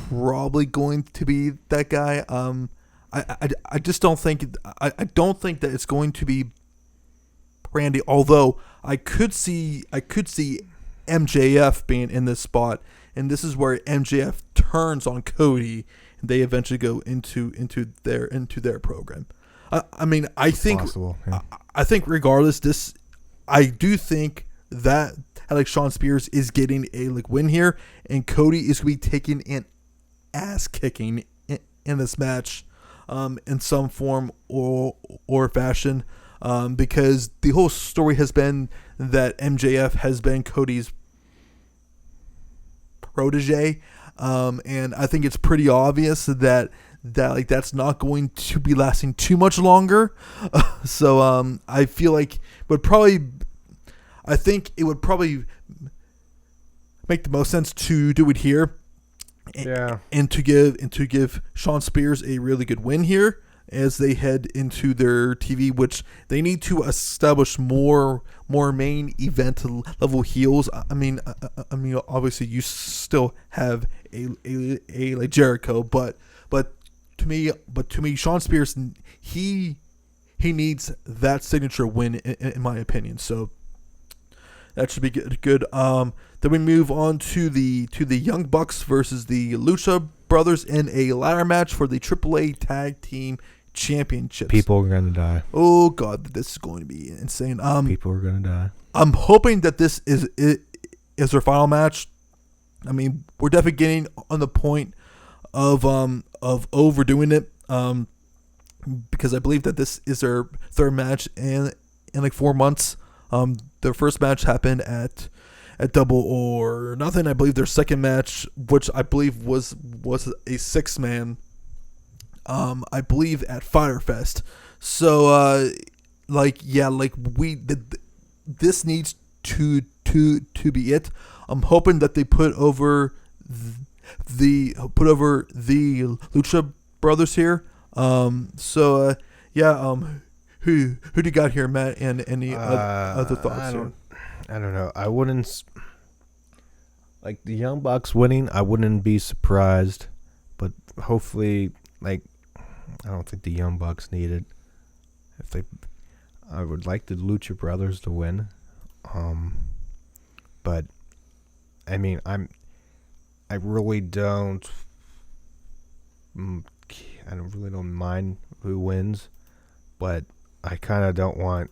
probably going to be that guy. I just don't think I don't think that it's going to be Randy. Although I could see MJF being in this spot, and this is where MJF turns on Cody, and they eventually go into their program. I mean, I think possible, yeah. I think regardless, I do think that Shawn Spears is getting a win here, and Cody is going to be taking an ass kicking in this match, in some form or fashion, because the whole story has been that MJF has been Cody's protege, and I think it's pretty obvious that that's not going to be lasting too much longer. So I feel like I think it would probably make the most sense to do it here. Yeah. And to give Shawn Spears a really good win here as they head into their TV, which they need to establish more main event level heels. I mean, obviously you still have a like Jericho, but to me, Shawn Spears, he needs that signature win in my opinion. So that should be good. Then we move on to the Young Bucks versus the Lucha Brothers in a ladder match for the AAA Tag Team Championships. People are gonna die. Oh God, this is going to be insane. People are gonna die. I'm hoping that this is their final match. I mean, we're definitely getting on the point of overdoing it, because I believe that this is their third match in like 4 months. Their first match happened at Double or Nothing. I believe their second match, which I believe was a 6-man, I believe at Firefest. So this needs to be it. I'm hoping that they put over the Lucha Brothers here. Who do you got here, Matt? And any other thoughts? I don't know. I wouldn't like the Young Bucks winning. I wouldn't be surprised, but hopefully, I don't think the Young Bucks need it. I would like the Lucha Brothers to win, but I mean, I really don't. I really don't mind who wins, but I kind of don't want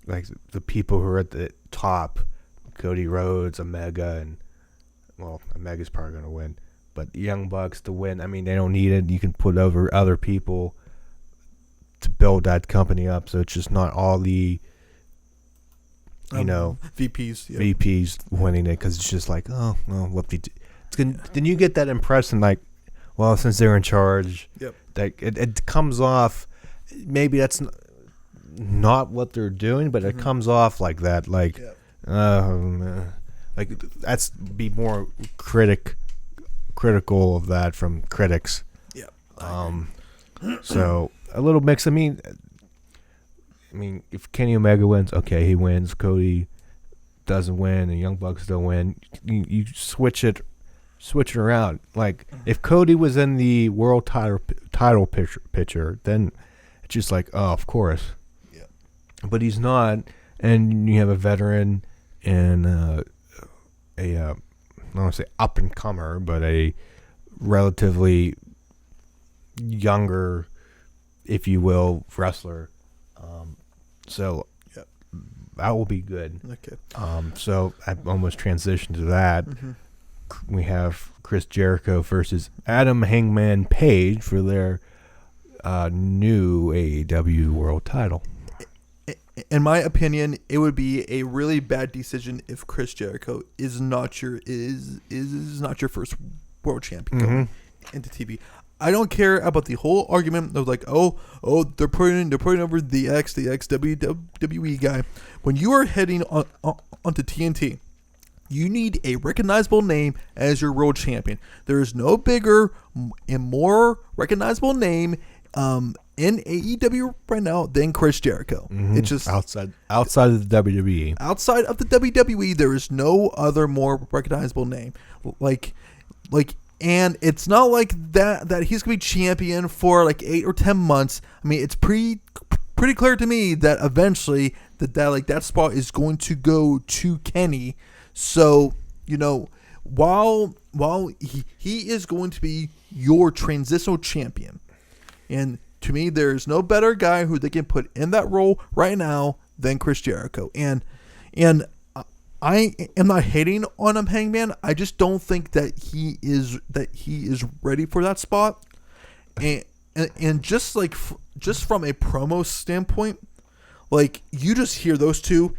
the people who are at the top, Cody Rhodes, Omega, and Omega's probably going to win, but Young Bucks to win. I mean, they don't need it. You can put over other people to build that company up, so it's just not all the VPs winning it, because it's just then you get that impression well, since they're in charge, Yep. that it comes off. Maybe that's not what they're doing, but it comes off like that. Like, like that's be more critical of that from critics. Yeah. So a little mix. I mean, if Kenny Omega wins, okay, he wins. Cody doesn't win, and Young Bucks don't win. You switch it around. Like if Cody was in the world title picture, then it's just like, oh, of course. Yeah. But he's not, and you have a veteran and I don't want to say up and comer, but a relatively younger, if you will, wrestler. So that will be good. Okay. So I almost transitioned to that. We have Chris Jericho versus Adam Hangman Page for their new AEW World Title. In my opinion, it would be a really bad decision if Chris Jericho is not your first world champion going into TV. I don't care about the whole argument of like, oh, they're putting over the ex WWE guy. When you are heading onto TNT, you need a recognizable name as your world champion. There is no bigger and more recognizable name in AEW right now than Chris Jericho. It's just outside of the WWE. Outside of the WWE, there is no other more recognizable name. And it's not like that he's gonna be champion for like 8 or 10 months. I mean, it's pretty clear to me that eventually that spot is going to go to Kenny. So, while he is going to be your transitional champion, and to me, there's no better guy who they can put in that role right now than Chris Jericho. And I am not hating on him, Hangman. I just don't think that he is ready for that spot. And just from a promo standpoint, like you just hear those two,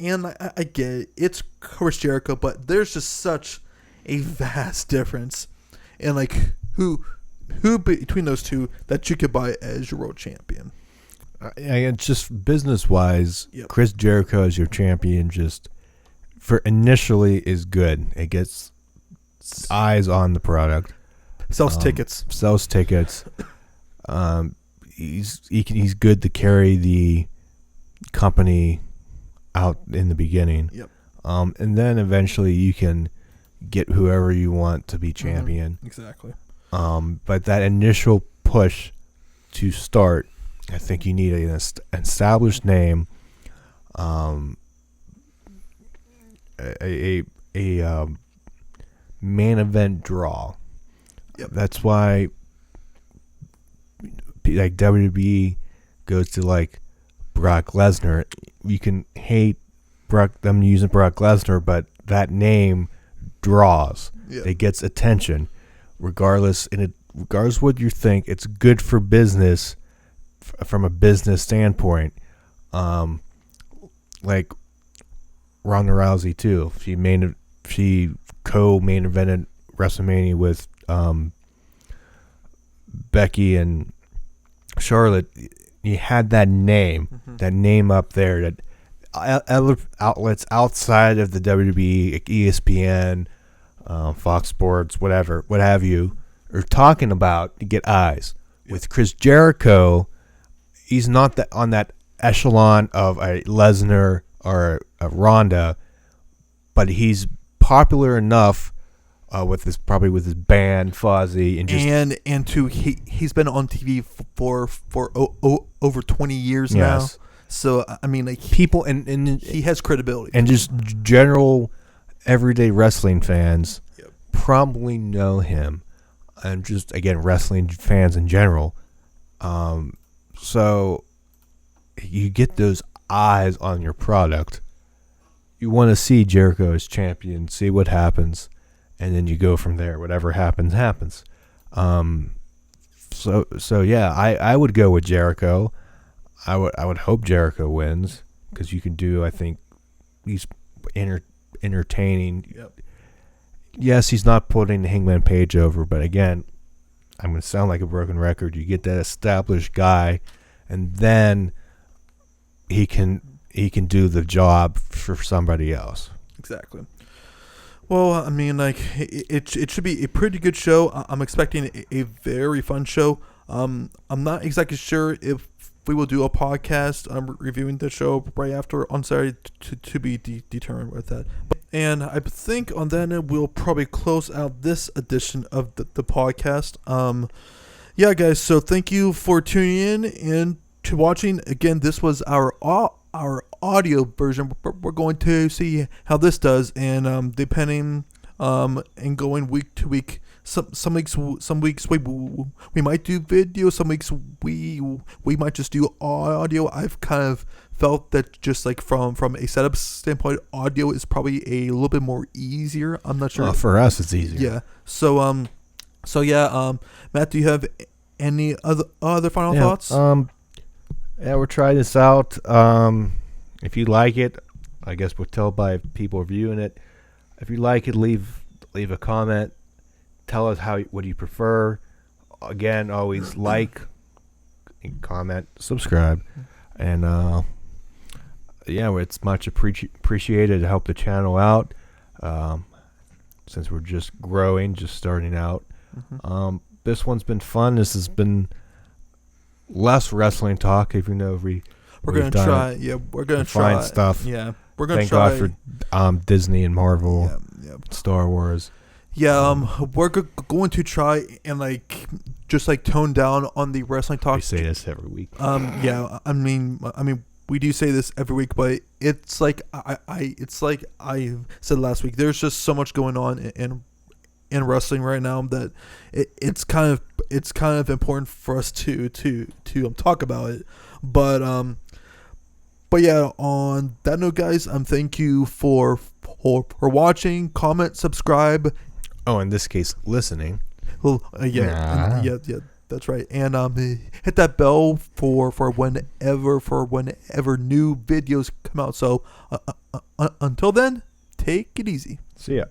and I get it, it's Chris Jericho, but there's just such a vast difference in like who between those two that you could buy as your world champion. It's just business wise. Yep. Chris Jericho as your champion just for initially is good. It gets eyes on the product. Sells tickets. He's good to carry the company out in the beginning. Yep. And then eventually you can get whoever you want to be champion. Exactly. But that initial push to start, I think you need an established name, a main event draw. Yep. That's why like WWE goes to like Brock Lesnar. You can hate them using Brock Lesnar, but that name draws. Yep. It gets attention, regardless what you think. It's good for business from a business standpoint. Like Ronda Rousey too. She co-main evented WrestleMania with Becky and Charlotte. You had that name up there that other outlets outside of the WWE, like ESPN, Fox Sports, whatever, what have you, are talking about to get eyes. With Chris Jericho, he's not on that echelon of a Lesnar or a Ronda, but he's popular enough with his band Fozzy and he's been on TV for over 20 years now. So I mean, like people and he has credibility, and just general everyday wrestling fans probably know him, and just again wrestling fans in general. So you get those eyes on your product. You want to see Jericho as champion, see what happens, and then you go from there. Whatever happens. So yeah, I would go with Jericho. I would hope Jericho wins because you can do. I think he's entertaining. Yep. Yes, he's not putting Hangman Page over, but again, I'm going to sound like a broken record. You get that established guy, and then he can do the job for somebody else. Exactly. Well, I mean, like it should be a pretty good show. I'm expecting a very fun show. I'm not exactly sure if we will do a podcast. I'm reviewing the show right after on Saturday to be determined with that. And I think on that end, we'll probably close out this edition of the podcast. Yeah, guys. So thank you for tuning in and to watching. Again, this was our audio version. We're going to see how this does, and depending and going week to week. Some weeks we might do video. Some weeks we might just do audio. I've kind of felt that just like from a setup standpoint, audio is probably a little bit more easier. I'm not sure. Well, for us, it's easier. Yeah. So Matt, do you have any other final thoughts? Yeah, we're trying this out. If you like it, I guess we'll tell by people viewing it. If you like it, leave a comment. Tell us what you prefer. Again, always like, comment, subscribe, and it's much appreciated to help the channel out. Since we're just growing, just starting out. Mm-hmm. This one's been fun. This has been less wrestling talk, even though we're gonna try. Yeah, we're gonna try find stuff. Yeah, we're gonna Thank try. God for Disney and Marvel, Star Wars. Yeah, we're going to try and just tone down on the wrestling talk. We say this every week. Yeah, I mean, we do say this every week, but it's like I said last week. There's just so much going on in wrestling right now that it's kind of important for us to talk about it. But yeah, on that note, guys, thank you for watching, comment, subscribe. Oh, in this case, listening. Well, yeah, that's right. And hit that bell for whenever new videos come out. So until then, take it easy. See ya.